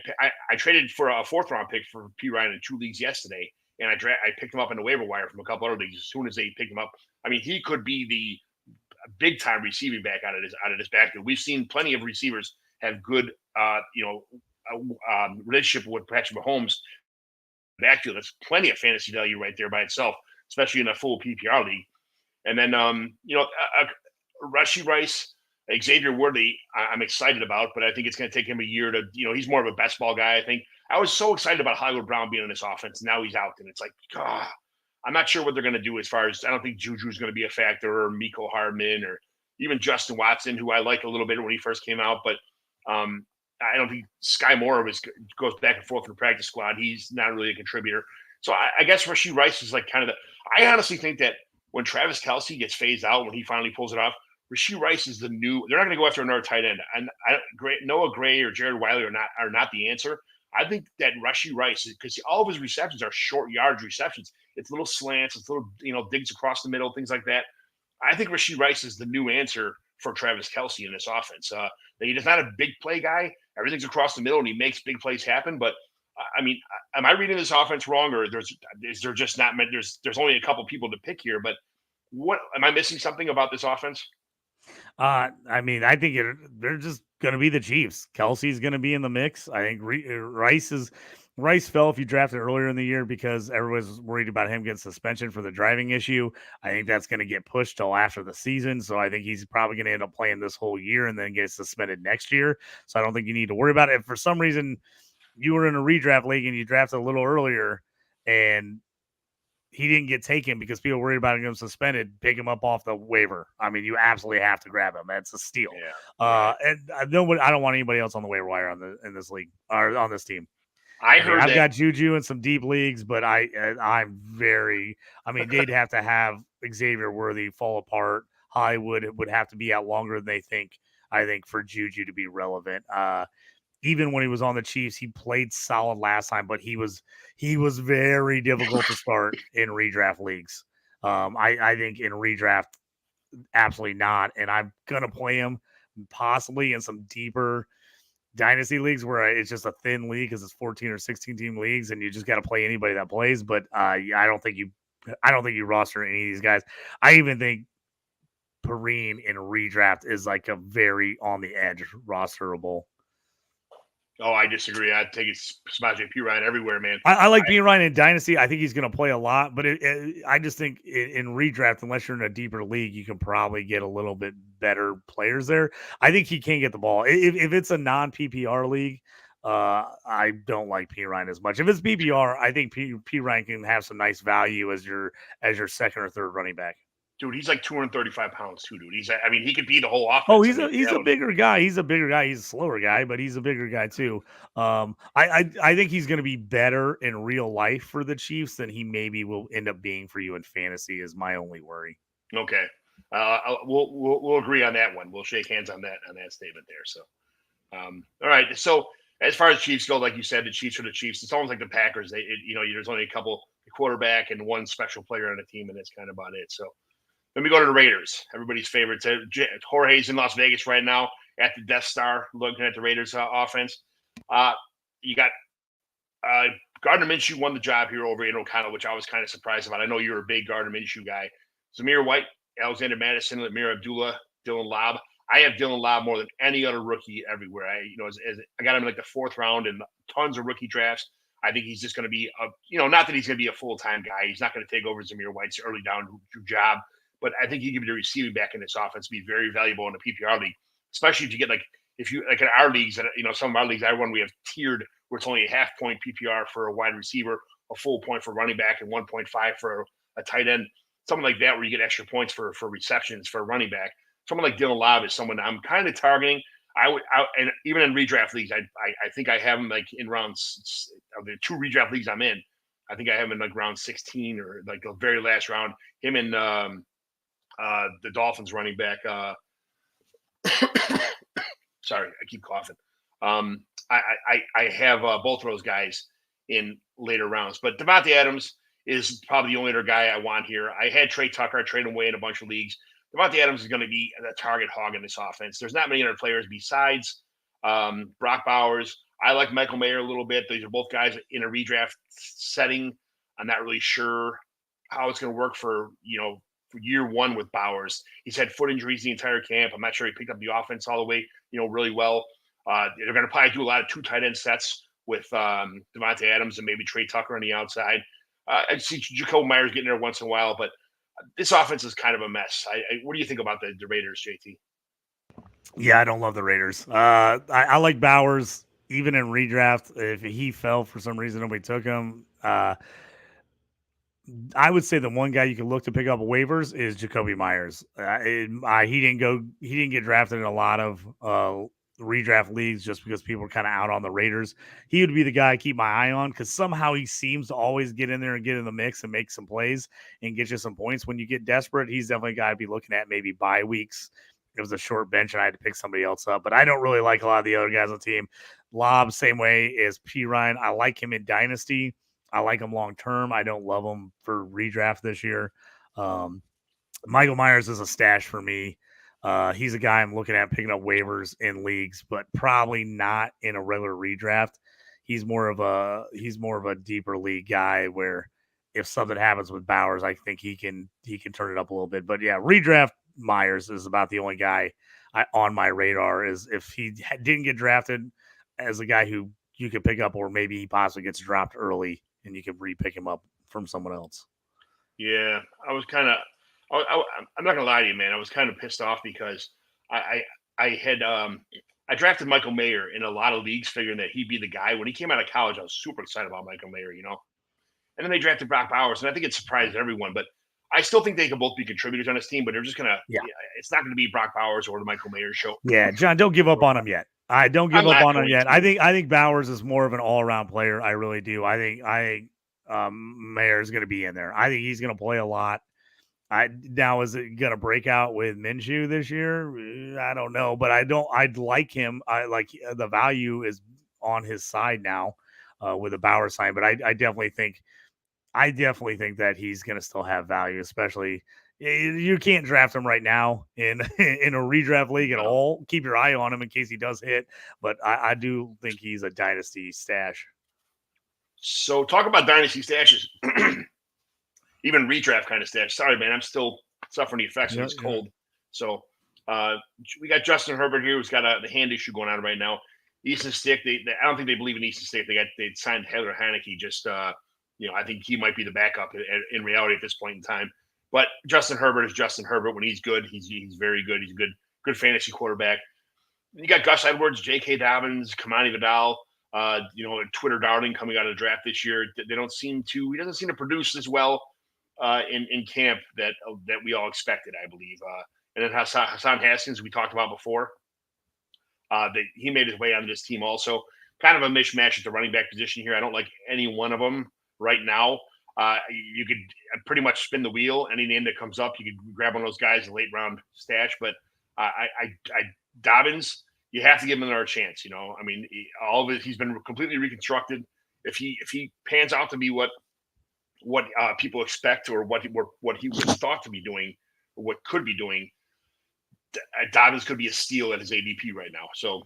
traded for a 4th-round pick for Perine in 2 leagues yesterday. And I picked him up in the waiver wire from a couple other leagues as soon as they picked him up. I mean, he could be the big time receiving back out of this backfield. We've seen plenty of receivers have good, relationship with Patrick Mahomes backfield. That's plenty of fantasy value right there by itself, especially in a full PPR league. And then, Rashee Rice, Xavier Worthy, I'm excited about, but I think it's going to take him a year to, he's more of a best ball guy, I think. I was so excited about Hollywood Brown being in this offense. Now he's out, and it's like, I'm not sure what they're going to do as far as – I don't think Juju's going to be a factor, or Mecole Hardman, or even Justin Watson, who I liked a little bit when he first came out. But I don't think Sky Moore goes back and forth in the practice squad. He's not really a contributor. So I guess Rashee Rice is like kind of I honestly think that when Travis Kelce gets phased out, when he finally pulls it off, Rashee Rice is the new – they're not going to go after another tight end. And Noah Gray or Jared Wiley are not the answer. I think that Rashee Rice, because all of his receptions are short yardage receptions. It's little slants, it's little, digs across the middle, things like that. I think Rashee Rice is the new answer for Travis Kelce in this offense. He's not a big play guy. Everything's across the middle, and he makes big plays happen. But I mean, am I reading this offense wrong, or is there just not – there's only a couple people to pick here? But what am I missing something about this offense? I mean, I think they're just going to be the Chiefs. Kelsey's going to be in the mix. I think Rice fell if you drafted earlier in the year because everyone's worried about him getting suspension for the driving issue. I think that's going to get pushed till after the season. So I think he's probably going to end up playing this whole year and then get suspended next year. So I don't think you need to worry about it. If for some reason you were in a redraft league and you drafted a little earlier and he didn't get taken because people were worried about him suspended, pick him up off the waiver. I mean, you absolutely have to grab him. That's a steal. Yeah. And I don't want anybody else on the waiver wire in this league or on this team. I heard I've got Juju in some deep leagues, but I'm very. I mean, they'd have to have Xavier Worthy fall apart. Hollywood would have to be out longer than they think. I think for Juju to be relevant. Even when he was on the Chiefs, he played solid last time, but he was very difficult to start in redraft leagues. I think in redraft, absolutely not. And I'm gonna play him possibly in some deeper dynasty leagues where it's just a thin league because it's 14 or 16 team leagues, and you just got to play anybody that plays. But I don't think you roster any of these guys. I even think Perrine in redraft is like a very on the edge rosterable. Oh, I disagree. I'd take it Samaje Perine everywhere, man. I like Perine in Dynasty. I think he's going to play a lot, but I just think in redraft, unless you're in a deeper league, you can probably get a little bit better players there. I think he can get the ball. If it's a non-PPR league, I don't like Perine as much. If it's PPR, I think Perine can have some nice value as your second or third running back. Dude, he's like 235 pounds too, dude. He could be the whole offense. Oh, he's a bigger guy. He's a bigger guy. He's a slower guy, but he's a bigger guy too. I think he's going to be better in real life for the Chiefs than he maybe will end up being for you in fantasy. Is my only worry. Okay, we'll agree on that one. We'll shake hands on that statement there. So, all right. So as far as Chiefs go, like you said, the Chiefs are the Chiefs. It's almost like the Packers. There's only a couple quarterback and one special player on the team, and that's kind of about it. So. Let me go to the Raiders, everybody's favorites. Jorge's in Las Vegas right now at the Death Star, looking at the Raiders offense. You got Gardner Minshew won the job here over in O'Connell, which I was kind of surprised about. I know you're a big Gardner Minshew guy. Zamir White, Alexander Madison, Amir Abdullah, Dylan Lobb. I have Dylan Lobb more than any other rookie everywhere. I got him in like the fourth round and tons of rookie drafts. I think he's just going to be not that he's going to be a full-time guy. He's not going to take over Zamir White's early down job. But I think he can be the receiving back in this offense, be very valuable in a PPR league, especially if you get if you in our leagues, some of our leagues, we have tiered where it's only a half point PPR for a wide receiver, a full point for running back, and 1.5 for a tight end, something like that, where you get extra points for receptions for a running back. Someone like Dylan Lobb is someone I'm kind of targeting. And even in redraft leagues, I think I have him like in rounds of the two redraft leagues I'm in. I think I have him in like round 16 or like the very last round. Him and the Dolphins running back. Sorry, I keep coughing. I have both of those guys in later rounds, but Devontae Adams is probably the only other guy I want here. I had Trey Tucker. I traded him away in a bunch of leagues. Devontae Adams is going to be the target hog in this offense. There's not many other players besides Brock Bowers. I like Michael Mayer a little bit. These are both guys in a redraft setting. I'm not really sure how it's going to work for year one with Bowers. He's had foot injuries the entire camp. I'm not sure he picked up the offense all the way, really well. They're going to probably do a lot of two tight end sets with Devontae Adams and maybe Trey Tucker on the outside. I see Jacob Myers getting there once in a while, but this offense is kind of a mess. What do you think about the Raiders, JT? Yeah, I don't love the Raiders. I like Bowers even in redraft. If he fell for some reason, nobody took him. I would say the one guy you can look to pick up waivers is Jacoby Myers. He didn't get drafted in a lot of redraft leagues just because people were kind of out on the Raiders. He would be the guy I keep my eye on because somehow he seems to always get in there and get in the mix and make some plays and get you some points. When you get desperate, he's definitely a guy I'd be looking at maybe bye weeks. It was a short bench and I had to pick somebody else up, but I don't really like a lot of the other guys on the team. Lobb, same way as Perine. I like him in Dynasty. I like him long term. I don't love him for redraft this year. Michael Myers is a stash for me. He's a guy I'm looking at picking up waivers in leagues, but probably not in a regular redraft. He's more of a deeper league guy where if something happens with Bowers, I think he can turn it up a little bit. But yeah, redraft Myers is about the only guy on my radar. Is if he didn't get drafted as a guy who you could pick up, or maybe he possibly gets dropped early and you can re-pick him up from someone else. Yeah, I was kind of. I'm not gonna lie to you, man. I was kind of pissed off because I drafted Michael Mayer in a lot of leagues, figuring that he'd be the guy. When he came out of college, I was super excited about Michael Mayer, And then they drafted Brock Bowers, and I think it surprised everyone. But I still think they can both be contributors on this team, but they're just gonna. Yeah. It's not going to be Brock Bowers or the Michael Mayer show. Yeah, John, don't give up on him yet. I don't give I'm up not on him going yet. to. I think Bowers is more of an all around player. I really do. I think Mayer is going to be in there. I think he's going to play a lot. Now is it going to break out with Minshew this year? I don't know, but I'd like him. I like the value is on his side now with the Bauer sign, but I definitely think that he's going to still have value, especially you can't draft him right now in in a redraft league at all. Keep your eye on him in case he does hit, but I do think he's a dynasty stash. So talk about dynasty stashes, even redraft kind of stash. Sorry, man, I'm still suffering the effects of this cold. So we got Justin Herbert here, who's got the hand issue going on right now. Easton Stick, I don't think they believe in Easton Stick. They signed Heather Haneke. Just I think he might be the backup in reality at this point in time. But Justin Herbert is Justin Herbert. When he's good, he's very good. He's a good fantasy quarterback. You got Gus Edwards, J.K. Dobbins, Kamani Vidal. A Twitter darling coming out of the draft this year. He doesn't seem to produce as well in camp that we all expected, I believe. And then Hassan Haskins, we talked about before. He made his way onto this team also. Kind of a mishmash at the running back position here. I don't like any one of them right now. You could pretty much spin the wheel. Any name that comes up, you could grab one of those guys in late round stash. But Dobbins, you have to give him another chance. I mean, all of it, he's been completely reconstructed. If he pans out to be what people expect or what he was thought to be doing or what could be doing, Dobbins could be a steal at his ADP right now. So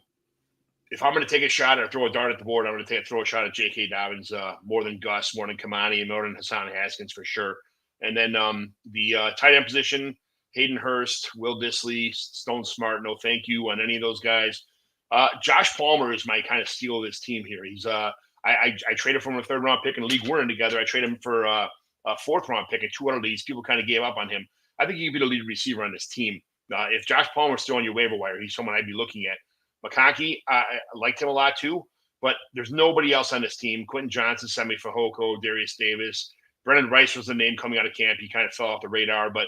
if I'm going to take a shot or throw a dart at the board, I'm going to throw a shot at J.K. Dobbins more than Gus, more than Kamani, and more than Hassan Haskins for sure. And then the tight end position, Hayden Hurst, Will Dissly, Stone Smart, no thank you on any of those guys. Josh Palmer is my kind of steal of this team here. He's I traded from a third round pick in a league we're in together. I traded him for a fourth round pick in 2 other leagues. People kind of gave up on him. I think he could be the lead receiver on this team. If Josh Palmer's still on your waiver wire, he's someone I'd be looking at. McConkey, I liked him a lot too, but there's nobody else on this team. Quentin Johnson, Semi Fehoko, Darius Davis, Brendan Rice was the name coming out of camp. He kind of fell off the radar, but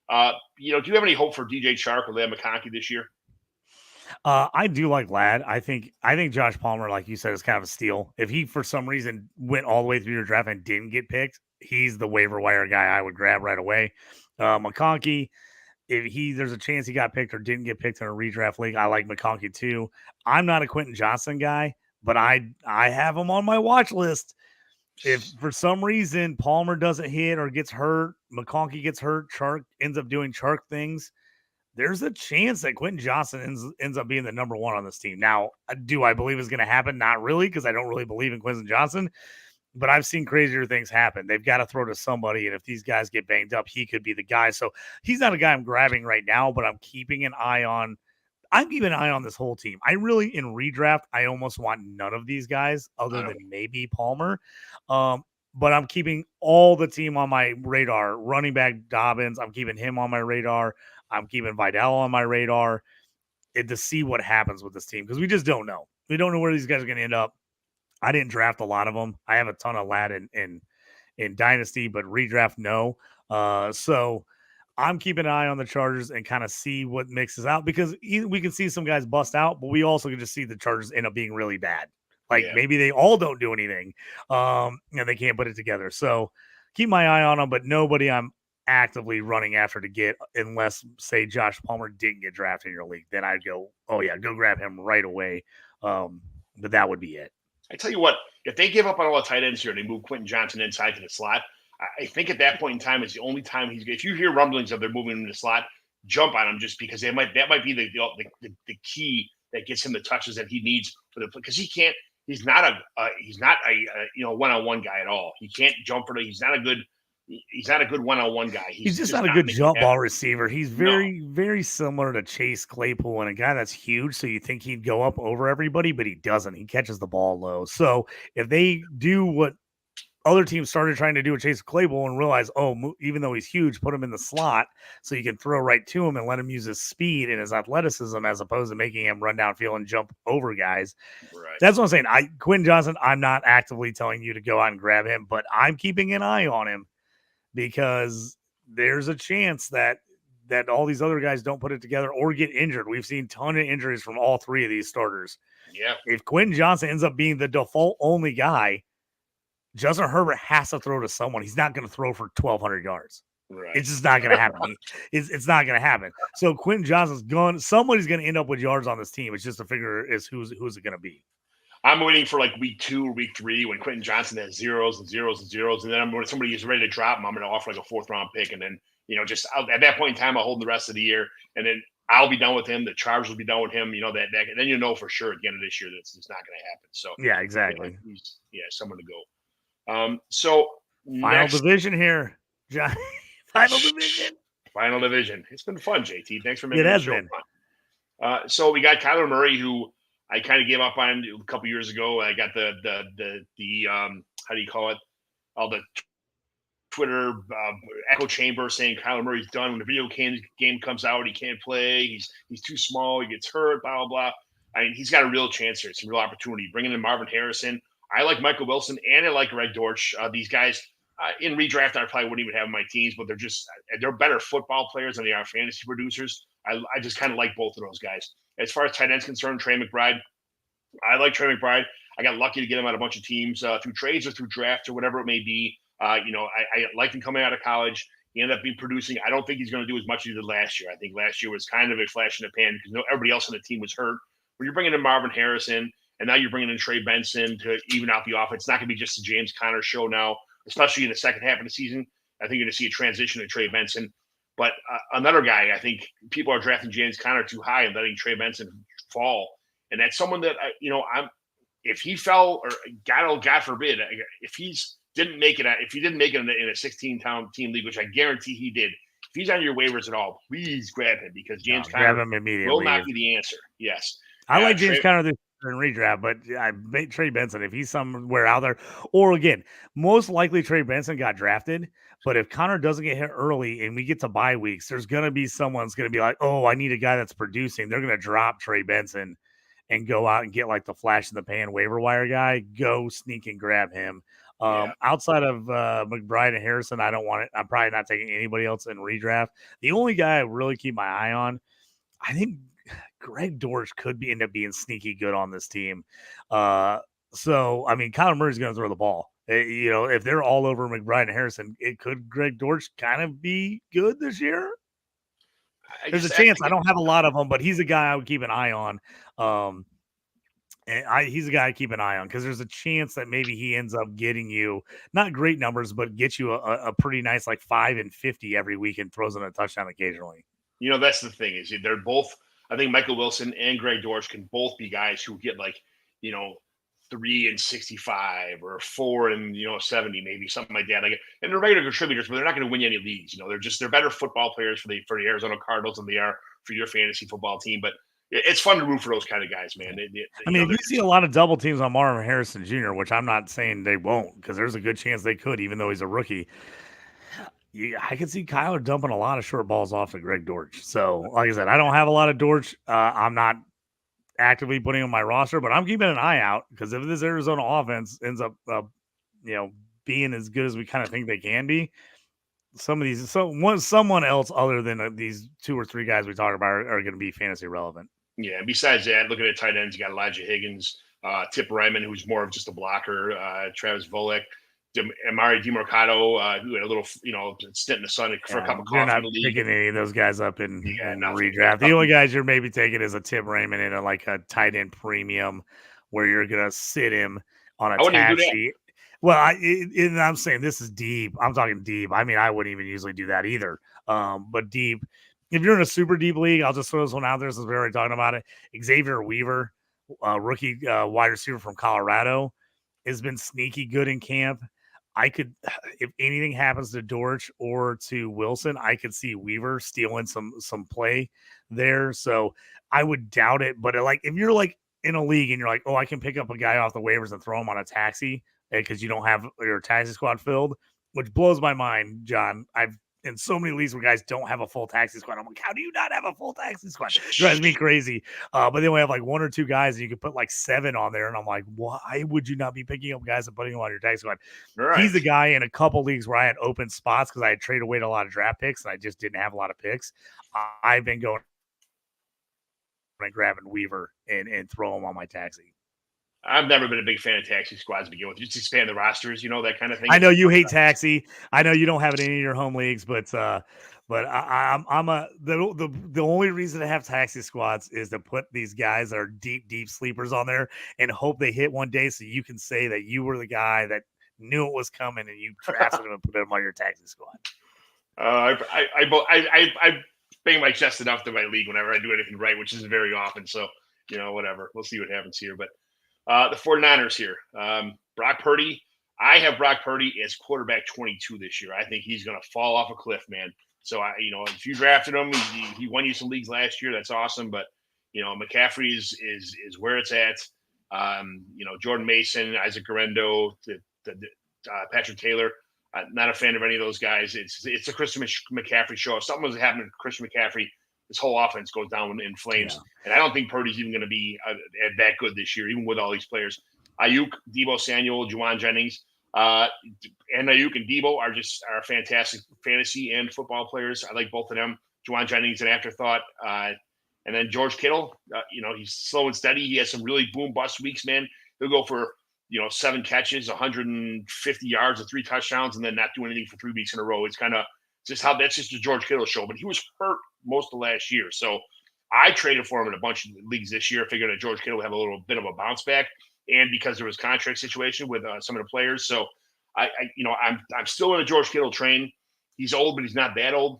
do you have any hope for DJ Chark or Ladd McConkey this year? I do like Ladd. I think Josh Palmer, like you said, is kind of a steal. If he for some reason went all the way through your draft and didn't get picked, he's the waiver wire guy I would grab right away. McConkey, if there's a chance he got picked or didn't get picked in a redraft league, I like McConkey too. I'm not a Quentin Johnson guy, but I have him on my watch list. If for some reason Palmer doesn't hit or gets hurt, McConkey gets hurt, Chark ends up doing Chark things, there's a chance that Quentin Johnson ends up being the number one on this team. Now, do I believe it's going to happen? Not really, because I don't really believe in Quentin Johnson. But I've seen crazier things happen. They've got to throw to somebody, and if these guys get banged up, he could be the guy. So he's not a guy I'm grabbing right now, but I'm keeping an eye on. I'm keeping an eye on this whole team. I really, in redraft, I almost want none of these guys other than maybe Palmer. But I'm keeping all the team on my radar. Running back Dobbins, I'm keeping him on my radar. I'm keeping Vidal on my radar to see what happens with this team because we just don't know. We don't know where these guys are going to end up. I didn't draft a lot of them. I have a ton of Ladd in Dynasty, but redraft, no. So I'm keeping an eye on the Chargers and kind of see what mixes out because we can see some guys bust out, but we also can just see the Chargers end up being really bad. Maybe they all don't do anything and they can't put it together. So keep my eye on them, but nobody I'm actively running after to get unless, say, Josh Palmer didn't get drafted in your league. Then I'd go, oh, yeah, go grab him right away. But that would be it. I tell you what, if they give up on all the tight ends here and they move Quentin Johnson inside to the slot, I think at that point in time is the only time if you hear rumblings of they're moving him to the slot, jump on him just because that might be the key that gets him the touches that he needs because he's not a one-on-one guy at all. He can't jump he's not a good one-on-one guy. He's just not a good jump ball receiver. He's very similar to Chase Claypool and a guy that's huge. So you think he'd go up over everybody, but he doesn't. He catches the ball low. So if they do what other teams started trying to do a Chase Claypool and realized, even though he's huge, put him in the slot so you can throw right to him and let him use his speed and his athleticism as opposed to making him run downfield and jump over guys. Right. That's what I'm saying. Quinn Johnson, I'm not actively telling you to go out and grab him, but I'm keeping an eye on him because there's a chance that all these other guys don't put it together or get injured. We've seen a ton of injuries from all three of these starters. Yeah. If Quinn Johnson ends up being the default only guy, Justin Herbert has to throw to someone. He's not going to throw for 1,200 yards. Right. It's just not going to happen. It's not going to happen. So Quinn Johnson's gone. Somebody's going to end up with yards on this team. It's just a figure is who's it going to be. I'm waiting for like week 2 or week 3 when Quentin Johnson has zeros and zeros and zeros. And then when somebody is ready to drop him, I'm going to offer like a 4th round pick. And then, just at that point in time, I'll hold the rest of the year. And then I'll be done with him. The Chargers will be done with him. And then for sure at the end of this year that it's not going to happen. So, yeah, exactly. He's someone to go. So, final division here, John. Final division. It's been fun, JT. Thanks for making it fun. So we got Kyler Murray, who I kind of gave up on a couple years ago. I got the how do you call it? All the Twitter echo chamber saying Kyler Murray's done. When the video game comes out, he can't play. He's too small. He gets hurt. Blah blah blah. I mean, he's got a real chance here. It's a real opportunity. Bringing in Marvin Harrison. I like Michael Wilson and I like Greg Dortch. These guys in redraft, I probably wouldn't even have my teams, but they're better football players than they are fantasy producers. I just kind of like both of those guys. As far as tight ends concerned, Trey McBride. I like Trey McBride. I got lucky to get him on a bunch of teams through trades or through drafts or whatever it may be. I liked him coming out of college. He ended up producing. I don't think he's going to do as much as he did last year. I think last year was kind of a flash in the pan because everybody else on the team was hurt. But you're bringing in Marvin Harrison, and now you're bringing in Trey Benson to even out the offense. It's not going to be just the James Conner show now, especially in the second half of the season. I think you're going to see a transition to Trey Benson. But another guy, I think people are drafting James Conner too high and letting Trey Benson fall. And that's someone that, if he fell or God forbid, if he didn't make it in a 16-team league, which I guarantee he did, if he's on your waivers at all, please grab him because James Conner will not be the answer. Yes. I like James Conner this in redraft, but I made Trey Benson if he's somewhere out there. Or again, most likely Trey Benson got drafted, but if Connor doesn't get hit early and we get to bye weeks, there's going to be someone's going to be like, oh, I need a guy that's producing. They're going to drop Trey Benson and go out and get like the flash in the pan waiver wire guy. Go sneak and grab him. Outside of McBride and Harrison, I don't want it. I'm probably not taking anybody else in redraft. The only guy I really keep my eye on, I think Greg Dortch could end up being sneaky good on this team. So, I mean, Kyler Murray's going to throw the ball. If they're all over McBride and Harrison, could Greg Dortch kind of be good this year? There's a chance. I don't have a lot of them, but he's a guy I would keep an eye on. He's a guy I keep an eye on because there's a chance that maybe he ends up getting you not great numbers, but gets you a pretty nice like 5 and 50 every week and throws in a touchdown occasionally. That's the thing is they're both. I think Michael Wilson and Greg Dortch can both be guys who get 3 and 65 or 4 and 70, maybe something like that. And they're regular contributors, but they're not going to win any leagues. They're better football players for the Arizona Cardinals than they are for your fantasy football team. But it's fun to root for those kind of guys, man. If you see a lot of double teams on Marvin Harrison Jr., which I'm not saying they won't, because there's a good chance they could, even though he's a rookie. I could see Kyler dumping a lot of short balls off to Greg Dortch. So, like I said, I don't have a lot of Dortch. I'm not actively putting on my roster, but I'm keeping an eye out because if this Arizona offense ends up, being as good as we kind of think they can be, someone else other than these 2 or 3 guys we talk about are going to be fantasy relevant. Yeah. Besides that, looking at tight ends, you got Elijah Higgins, Tip Ryman, who's more of just a blocker, Travis Volek, Amari DiMercato, who had a little, stint in the sun for a cup of coffee. You're not picking any of those guys up in redraft. The only guys you're maybe taking is a Tim Raymond in a tight end premium where you're going to sit him on a tag sheet. Well, I'm saying this is deep. I'm talking deep. I mean, I wouldn't even usually do that either. But deep. If you're in a super deep league, I'll just throw this one out there since we're already talking about it. Xavier Weaver, rookie wide receiver from Colorado, has been sneaky good in camp. I could, if anything happens to Dortch or to Wilson, I could see Weaver stealing some play there. So I would doubt it. But if you're in a league and you're like, oh, I can pick up a guy off the waivers and throw him on a taxi because you don't have your taxi squad filled, which blows my mind, John. I've in so many leagues where guys don't have a full taxi squad. I'm like, how do you not have a full taxi squad? It drives me crazy. But then we have like 1 or 2 guys, and you can put like 7 on there. And I'm like, why would you not be picking up guys and putting them on your taxi squad? Right. He's the guy in a couple leagues where I had open spots because I had traded away a lot of draft picks and I just didn't have a lot of picks. I've been going and grabbing Weaver and throw him on my taxi. I've never been a big fan of taxi squads to begin with. Just expand the rosters, that kind of thing. I know you hate taxi. I know you don't have it in any of your home leagues, but the only reason to have taxi squads is to put these guys that are deep sleepers on there and hope they hit one day, so you can say that you were the guy that knew it was coming and you drafted him and put him on your taxi squad. I bang my chest enough to my league whenever I do anything right, which isn't very often. So whatever. We'll see what happens here, but. The 49ers here. Brock Purdy. I have Brock Purdy as quarterback 22 this year. I think he's going to fall off a cliff, man. So, if you drafted him, he won you some leagues last year. That's awesome. But, McCaffrey is where it's at. Jordan Mason, Isaac Guerrero, Patrick Taylor. Not a fan of any of those guys. It's a Christian McCaffrey show. If something was happening to Christian McCaffrey, this whole offense goes down in flames. Yeah. And I don't think Purdy's even going to be that good this year, even with all these players. Ayuk, Deebo Samuel, Juwan Jennings, and Ayuk and Deebo are fantastic fantasy and football players. I like both of them. Juwan Jennings, an afterthought. And then George Kittle, he's slow and steady. He has some really boom-bust weeks, man. He'll go for, 7 catches, 150 yards, and 3 touchdowns, and then not do anything for 3 weeks in a row. It's kind of that's just a George Kittle show. But he was hurt most of last year. So I traded for him in a bunch of leagues this year, figuring that George Kittle would have a little bit of a bounce back, and because there was contract situation with some of the players. So I'm still in a George Kittle train. He's old, but he's not that old.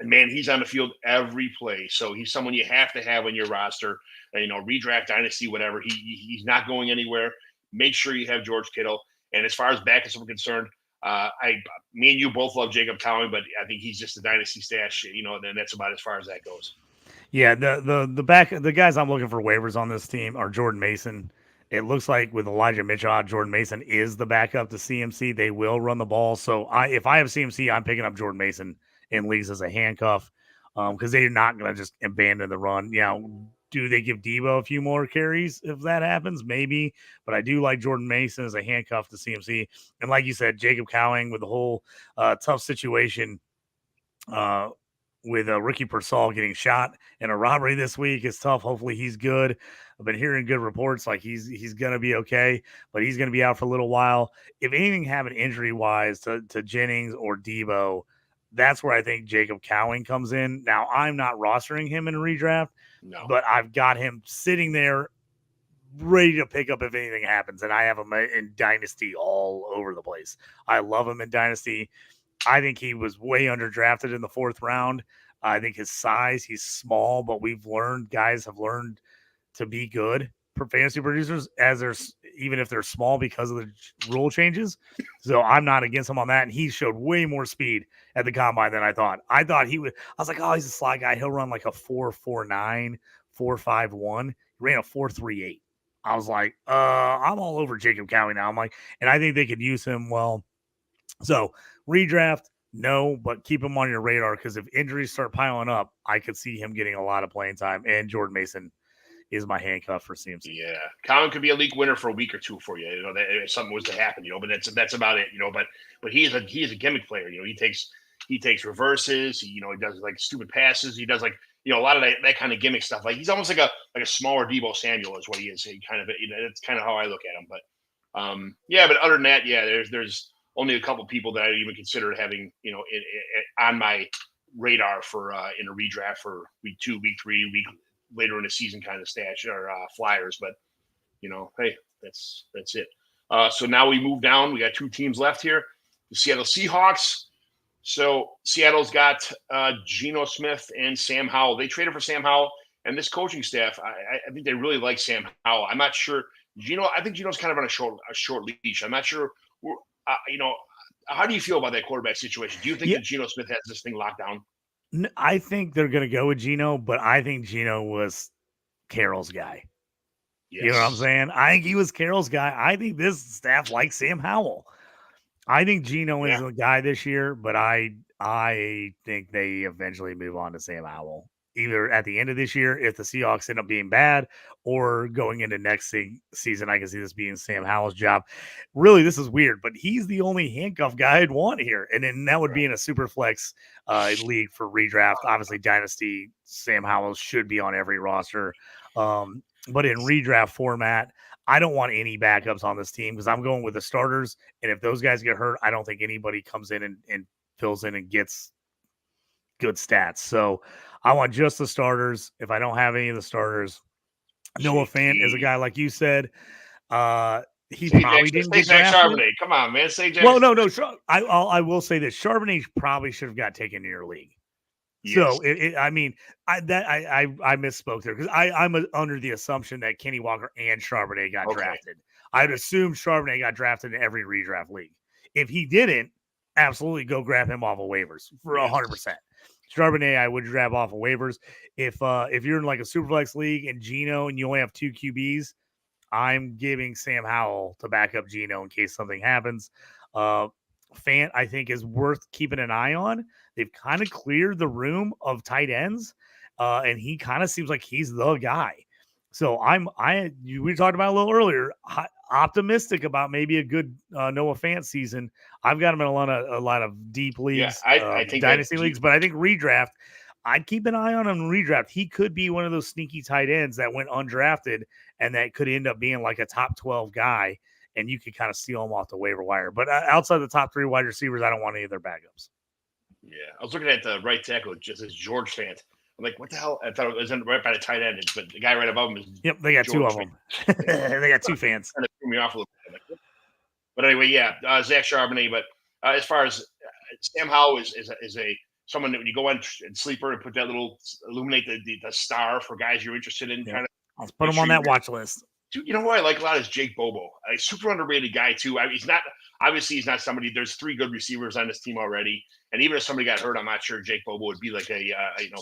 And man, he's on the field every play. So he's someone you have to have on your roster, redraft, dynasty, whatever. He's not going anywhere. Make sure you have George Kittle. And as far as backups are concerned, me and you both love Jacob Cowing, but I think he's just a dynasty stash, then that's about as far as that goes. Yeah, the guys I'm looking for waivers on this team are Jordan Mason. It looks like with Elijah Mitchell, Jordan Mason is the backup to CMC. They will run the ball. So if I have CMC, I'm picking up Jordan Mason in leagues as a handcuff because they're not going to just abandon the run. Do they give Deebo a few more carries if that happens? Maybe. But I do like Jordan Mason as a handcuff to CMC. And like you said, Jacob Cowing with the whole tough situation with Ricky Pearsall getting shot in a robbery this week is tough. Hopefully he's good. I've been hearing good reports like he's going to be okay, but he's going to be out for a little while. If anything happened injury-wise to Jennings or Deebo, that's where I think Jacob Cowing comes in. Now, I'm not rostering him in a redraft, but I've got him sitting there ready to pick up if anything happens, and I have him in Dynasty all over the place. I love him in Dynasty. I think he was way underdrafted in the 4th round. I think his size, he's small, but guys have learned to be good for fantasy producers even if they're small because of the rule changes. So I'm not against him on that. And he showed way more speed at the combine than I thought. I was like, oh, he's a slot guy. He'll run like a 4.49, 4.51. He ran a 4.38. I was like, I'm all over Jacob Cowing now. I'm like, and I think they could use him well. So redraft, no, but keep him on your radar because if injuries start piling up, I could see him getting a lot of playing time. And Jordan Mason is my handcuff for CMC. Yeah, Colin could be a league winner for a week or two for you. If something was to happen, but that's about it. But he is a gimmick player. He takes reverses. He does like stupid passes. He does like a lot of that kind of gimmick stuff. Like he's almost like a smaller Deebo Samuel is what he is. He kind of that's kind of how I look at him. But but other than that, there's only a couple people that I even consider having on my radar for in a redraft for week 2, week 3, week later in the season kind of stash or flyers, but hey, that's it. So now we move down. We got 2 teams left here. The Seattle Seahawks. So Seattle's got Geno Smith and Sam Howell. They traded for Sam Howell, and this coaching staff, I think they really like Sam Howell. I'm not sure. I think Geno's kind of on a short leash. I'm not sure. How do you feel about that quarterback situation? Do you think that Geno Smith has this thing locked down? I think they're going to go with Geno, but I think Geno was Carroll's guy. You know what I'm Yes. saying? I think he was Carroll's guy. I think this staff likes Sam Howell. I think Geno is the guy this year, but I think they eventually move on to Sam Howell, either at the end of this year if the Seahawks end up being bad, or going into next season. I can see this being Sam Howell's job. Really, this is weird, but he's the only handcuff guy I'd want here, and then that would be in a super flex league for redraft. Obviously, Dynasty, Sam Howell should be on every roster, but in redraft format, I don't want any backups on this team because I'm going with the starters. And if those guys get hurt, I don't think anybody comes in and fills in and gets good stats. So I want just the starters. If I don't have any of the starters, Noah Fant is a guy like you said. He probably didn't get Zach drafted. Charbonnet. Come on, man. Say Jack. Well, no. I will say this: Charbonnet probably should have got taken to your league. Yes. So I misspoke there because I'm under the assumption that Kenny Walker and Charbonnet got drafted. I'd assume Charbonnet got drafted in every redraft league. If he didn't, absolutely go grab him off of waivers for 100%. Charbonnet, I would grab off of waivers. If you're in like a Superflex league and Geno and you only have 2 QBs, I'm giving Sam Howell to back up Geno in case something happens. Fant, I think, is worth keeping an eye on. They've kind of cleared the room of tight ends, and he kind of seems like he's the guy. So we talked about a little earlier, optimistic about maybe a good Noah Fant season. I've got him in a lot of deep leagues, I think dynasty leagues, but I think redraft, I'd keep an eye on him in redraft. He could be one of those sneaky tight ends that went undrafted and that could end up being like a top 12 guy, and you could kind of steal him off the waiver wire. But outside the top 3 wide receivers, I don't want any of their backups. Yeah, I was looking at the right tackle, just as George Fant. I'm like, what the hell? I thought it was right by the tight end, but the guy right above him is. Yep, they got George 2 of them. They got 2 fans. Kind of threw me off a little bit. Like, but anyway, Zach Charbonnet. But as far as Sam Howell is a someone that when you go on Sleeper and put that little illuminate the star for guys you're interested in, kind of. Let's put him on that watch list. Dude, you know who I like a lot is Jake Bobo. A super underrated guy too. He's not somebody. There's 3 good receivers on this team already, and even if somebody got hurt, I'm not sure Jake Bobo would be like a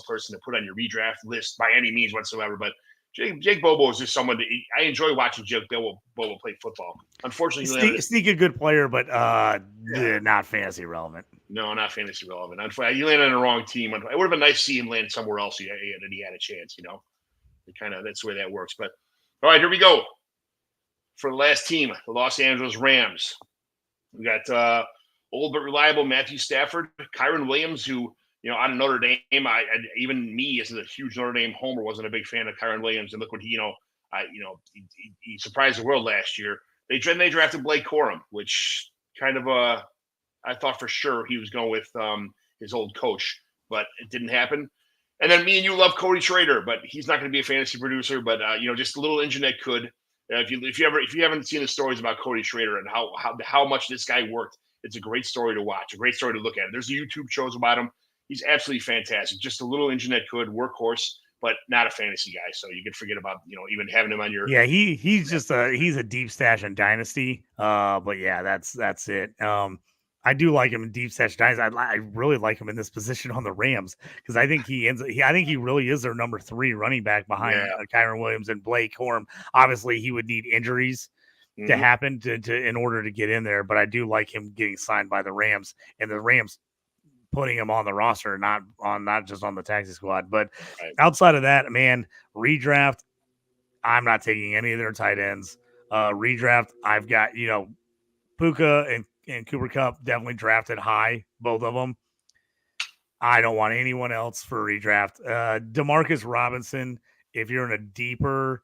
person to put on your redraft list by any means whatsoever. But Jake Bobo is just someone that I enjoy watching Jake Bobo play football. Unfortunately, sneaky good player, but not fantasy relevant. No, not fantasy relevant. He landed on the wrong team. It would have been nice to see him land somewhere else. He had a chance. That's the way that works. But all right, here we go for the last team, the Los Angeles Rams. We got old but reliable Matthew Stafford, Kyron Williams, who out of Notre Dame. Even me, as a huge Notre Dame homer, wasn't a big fan of Kyron Williams, and look what he surprised the world last year. They drafted Blake Corum, which kind of I thought for sure he was going with his old coach, but it didn't happen. And then me and you love Cody Schrader, but he's not going to be a fantasy producer. But just a little engine that could. If you haven't seen the stories about Cody Schrader and how much this guy worked, it's a great story to watch, a great story to look at. There's YouTube shows about him. He's absolutely fantastic. Just a little engine that could, workhorse, but not a fantasy guy. So you could forget about even having him on your. Yeah, he's just he's a deep stash in Dynasty. But yeah, that's it. I do like him in deep stash Dynasty. I really like him in this position on the Rams because I think he really is their number 3 running back behind Kyron Williams and Blake Corum. Obviously, he would need injuries to happen to in order to get in there, but I do like him getting signed by the Rams and the Rams putting him on the roster, not just on the taxi squad. But outside of that, man, redraft, I'm not taking any of their tight ends. Redraft, I've got Puka and Cooper Kupp definitely drafted high, both of them. I don't want anyone else for redraft. Demarcus Robinson, if you're in a deeper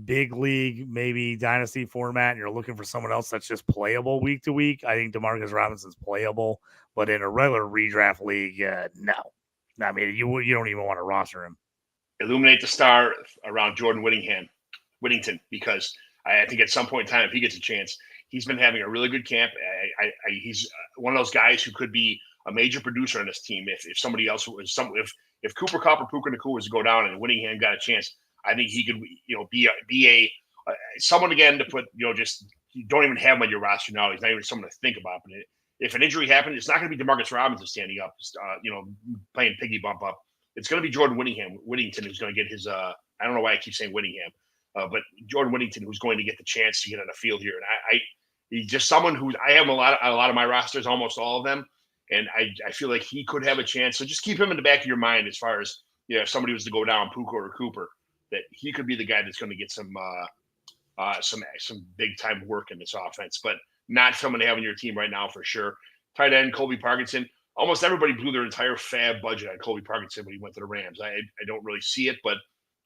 big league, maybe dynasty format, and you're looking for someone else that's just playable week to week, I think Demarcus Robinson's playable. But in a regular redraft league, no. I mean, you don't even want to roster him. Illuminate the star around Jordan Whittington, because I think at some point in time, if he gets a chance, he's been having a really good camp. He's one of those guys who could be a major producer on this team. If somebody else was if Cooper Kupp or Puka Nacua was to go down and Whittingham got a chance, I think he could be someone again to put just you don't even have him on your roster now. He's not even someone to think about. But if an injury happens, it's not going to be Demarcus Robinson standing up, playing piggy bump up. It's going to be Jordan Whittington who's going to get his. I don't know why I keep saying Whittingham. but Jordan Whittington, who's going to get the chance to get on the field here. And he's just someone who I have a lot of my rosters, almost all of them. And I feel like he could have a chance. So just keep him in the back of your mind as far as, if somebody was to go down, Puka or Cooper, that he could be the guy that's going to get some big time work in this offense, but not someone to have on your team right now for sure. Tight end, Colby Parkinson. Almost everybody blew their entire fab budget on Colby Parkinson when he went to the Rams. I don't really see it, but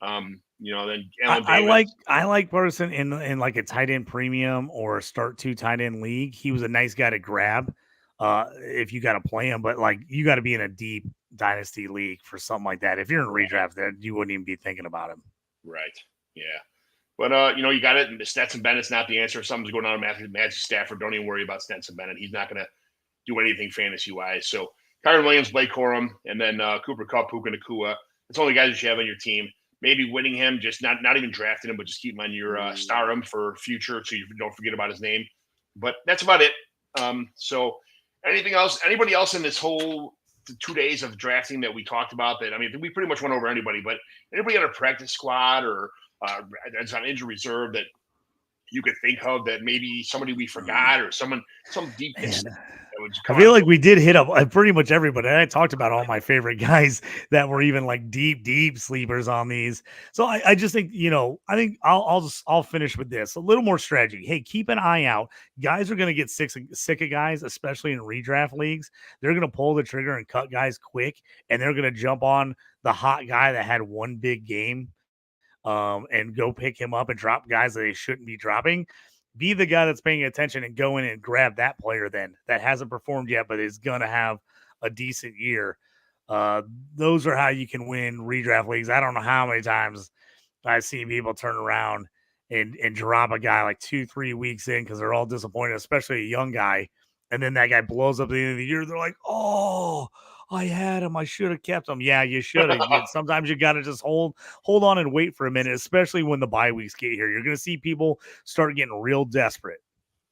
then Alan Davis. I like Parkinson in like a tight end premium or start 2 tight end league. He was a nice guy to grab if you got to play him, but like you got to be in a deep dynasty league for something like that. If you're in redraft, then you wouldn't even be thinking about him. Right. Yeah. But, you got it. Stetson Bennett's not the answer. If something's going on with Matthew Stafford, don't even worry about Stetson Bennett. He's not going to do anything fantasy-wise. So, Kyron Williams, Blake Corum, and then Cooper Kupp, Puka Nacua. That's only guys that you have on your team. Maybe winning him, just not even drafting him, but just keep him on your star him for future so you don't forget about his name. But that's about it. So, anything else? Anybody else in this whole 2 days of drafting that we talked about that, we pretty much went over anybody, but anybody on a practice squad or that's on injury reserve that you could think of that maybe somebody we forgot or some deep hit. I feel like we did hit up pretty much everybody. I talked about all my favorite guys that were even like deep sleepers on these. So I just think, I think I'll finish with this. A little more strategy. Hey, keep an eye out. Guys are going to get sick of guys, especially in redraft leagues. They're going to pull the trigger and cut guys quick, and they're going to jump on the hot guy that had one big game and go pick him up and drop guys that they shouldn't be dropping. Be the guy that's paying attention and go in and grab that player then that hasn't performed yet, but is going to have a decent year. Those are how you can win redraft leagues. I don't know how many times I've seen people turn around and drop a guy like 2-3 weeks in because they're all disappointed, especially a young guy. And then that guy blows up at the end of the year. They're like, oh, I had him. I should have kept him. Yeah, you should have. Sometimes you got to just hold on and wait for a minute, especially when the bye weeks get here. You're going to see people start getting real desperate.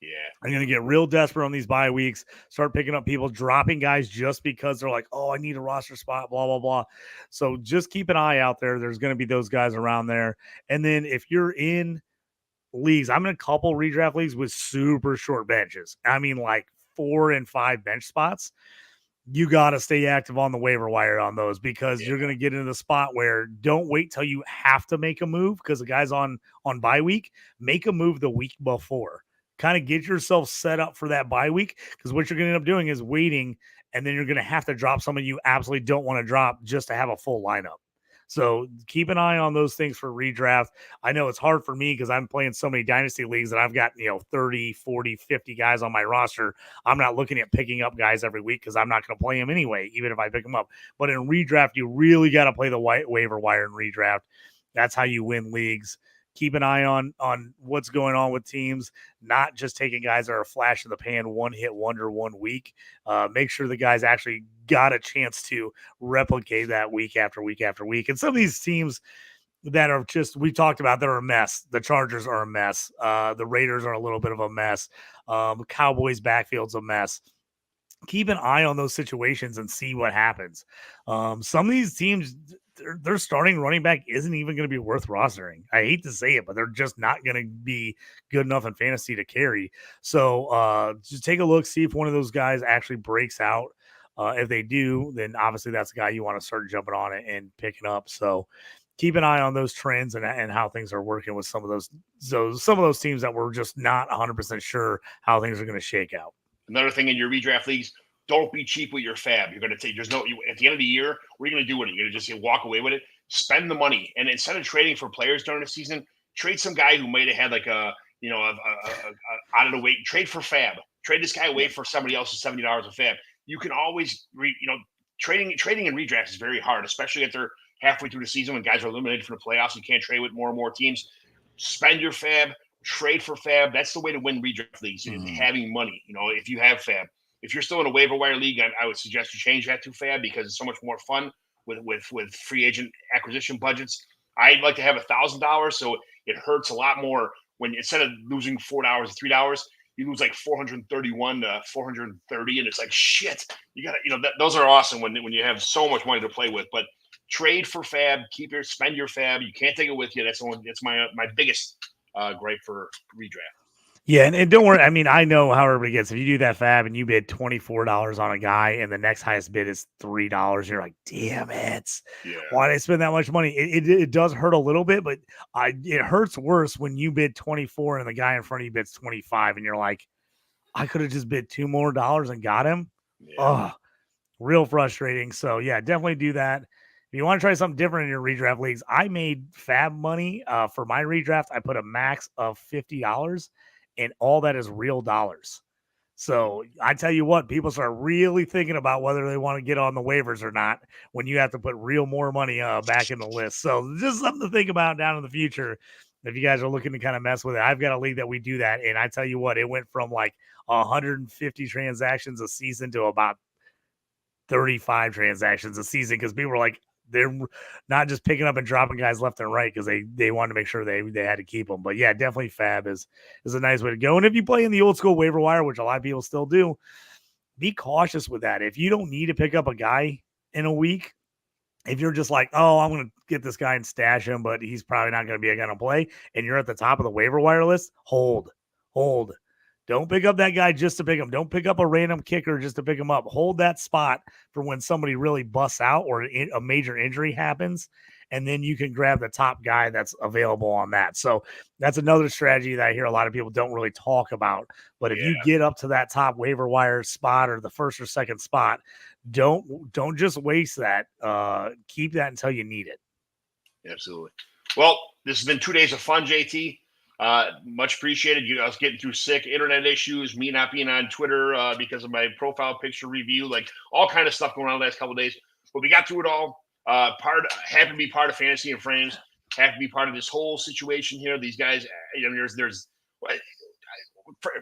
Yeah. I'm going to get real desperate on these bye weeks, start picking up people, dropping guys just because they're like, oh, I need a roster spot, blah, blah, blah. So just keep an eye out there. There's going to be those guys around there. And then if you're in leagues, I'm in a couple redraft leagues with super short benches. Like 4 and 5 bench spots. You got to stay active on the waiver wire on those because you're going to get into the spot where don't wait till you have to make a move because the guy's on bye week. Make a move the week before. Kind of get yourself set up for that bye week because what you're going to end up doing is waiting, and then you're going to have to drop someone you absolutely don't want to drop just to have a full lineup. So keep an eye on those things for redraft. I know it's hard for me because I'm playing so many dynasty leagues that I've got, 30, 40, 50 guys on my roster. I'm not looking at picking up guys every week because I'm not going to play them anyway, even if I pick them up. But in redraft, you really got to play the waiver wire in redraft. That's how you win leagues. Keep an eye on what's going on with teams, not just taking guys that are a flash in the pan, one hit wonder 1 week. Make sure the guys actually got a chance to replicate that week after week after week. And some of these teams that are just, we talked about, they're a mess. The Chargers are a mess. The Raiders are a little bit of a mess. Cowboys backfield's a mess. Keep an eye on those situations and see what happens. Some of these teams, their starting running back isn't even going to be worth rostering. I hate to say it, but they're just not going to be good enough in fantasy to carry. So just take a look, see if one of those guys actually breaks out. If they do, then obviously that's the guy you want to start jumping on it and picking up. So keep an eye on those trends and how things are working with some of those teams that we're just not 100% sure how things are going to shake out. Another thing in your redraft leagues, don't be cheap with your fab. You're going to take, at the end of the year, what are you going to do with it? You're going to just walk away with it, spend the money. And instead of trading for players during the season, trade some guy who might have had like a out of the weight, trade for fab. Trade this guy away for somebody else's $70 of fab. You can always, trading in redraft is very hard, especially if they're halfway through the season when guys are eliminated from the playoffs. You can't trade with more and more teams. Spend your fab, trade for fab. That's the way to win redraft leagues, is having money. If you have fab. If you're still in a waiver wire league, I would suggest you change that to fab because it's so much more fun with free agent acquisition budgets. I'd like to have $1,000, so it hurts a lot more when instead of losing $4 or $3, you lose like 431 to 430, and it's like shit. You got those are awesome when you have so much money to play with. But trade for fab, spend your fab. You can't take it with you. That's my biggest gripe for redraft. Yeah, and don't worry. I mean, I know how everybody gets. If you do that fab and you bid $24 on a guy and the next highest bid is $3, you're like, damn it. Yeah. Why did I spend that much money? It does hurt a little bit, but it hurts worse when you bid 24 and the guy in front of you bids 25 and you're like, I could have just bid $2 more and got him. Yeah. Oh, real frustrating. So yeah, definitely do that. If you want to try something different in your redraft leagues, I made fab money for my redraft. I put a max of $50 and all that is real dollars. So I tell you what, people start really thinking about whether they want to get on the waivers or not when you have to put real more money back in the list. So just something to think about down in the future if you guys are looking to kind of mess with it. I've got a league that we do that, and I tell you what, it went from like 150 transactions a season to about 35 transactions a season because people were like, they're not just picking up and dropping guys left and right because they wanted to make sure they had to keep them. But yeah, definitely fab is a nice way to go. And if you play in the old school waiver wire, which a lot of people still do, be cautious with that. If you don't need to pick up a guy in a week, if you're just like, oh, I'm going to get this guy and stash him, but he's probably not going to be a guy to play, and you're at the top of the waiver wire list, hold. Don't pick up that guy just to pick him. Don't pick up a random kicker just to pick him up. Hold that spot for when somebody really busts out or a major injury happens, and then you can grab the top guy that's available on that. So that's another strategy that I hear a lot of people don't really talk about. But if you get up to that top waiver wire spot or the first or second spot, don't just waste that. Keep that until you need it. Absolutely. Well, this has been 2 days of fun, JT. Much appreciated. You guys getting through sick, internet issues, me not being on Twitter because of my profile picture review, like all kind of stuff going on the last couple of days. But we got through it all. Happy to be part of Fantasy and Frames. Happy to be part of this whole situation here. These guys, there's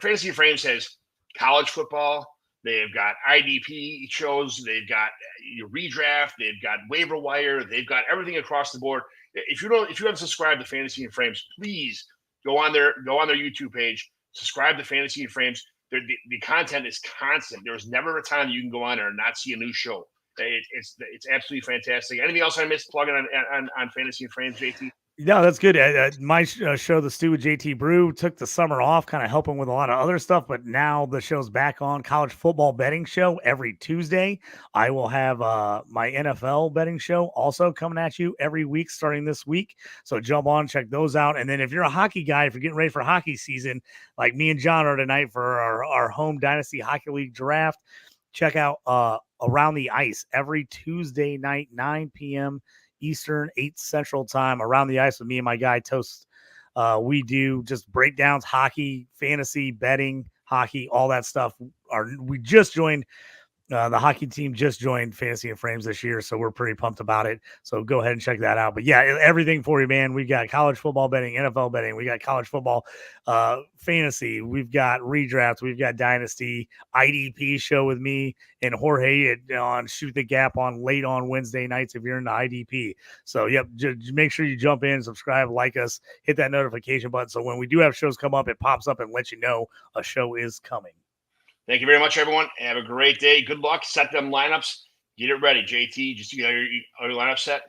Fantasy and Frames has college football. They've got IDP shows. They've got your redraft. They've got waiver wire. They've got everything across the board. If you haven't subscribed to Fantasy and Frames, please go on their YouTube page, subscribe to Fantasy and Frames. The content is constant. There's never a time that you can go on there and not see a new show. It's absolutely fantastic. Anything else I missed plugging on Fantasy and Frames, JT? No, that's good. My show, The Stew with JT Brew, took the summer off, kind of helping with a lot of other stuff. But now the show's back on. College football betting show every Tuesday. I will have my NFL betting show also coming at you every week starting this week. So jump on, check those out. And then if you're a hockey guy, if you're getting ready for hockey season, like me and John are tonight for our home Dynasty Hockey League draft, check out Around the Ice every Tuesday night, 9 p.m. Eastern, 8 Central Time, Around the Ice with me and my guy Toast. We do just breakdowns, hockey, fantasy, betting, hockey, all that stuff. We just joined the hockey team, just joined Fantasy and Frames this year, so we're pretty pumped about it. So go ahead and check that out. But yeah, everything for you, man. We've got college football betting, NFL betting. We got college football fantasy. We've got redraft. We've got Dynasty, IDP show with me and Jorge on Shoot the Gap on late on Wednesday nights if you're in the IDP. So yep, just make sure you jump in, subscribe, like us, hit that notification button. So when we do have shows come up, it pops up and lets you know a show is coming. Thank you very much, everyone. Have a great day. Good luck. Set them lineups. Get it ready. JT, just you got your lineup set?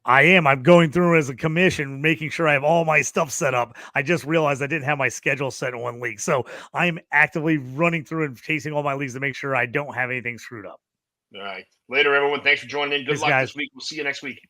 I am. I'm going through as a commission, making sure I have all my stuff set up. I just realized I didn't have my schedule set in one league. So I'm actively running through and chasing all my leagues to make sure I don't have anything screwed up. All right. Later, everyone. Thanks for joining in. Good luck this week. We'll see you next week.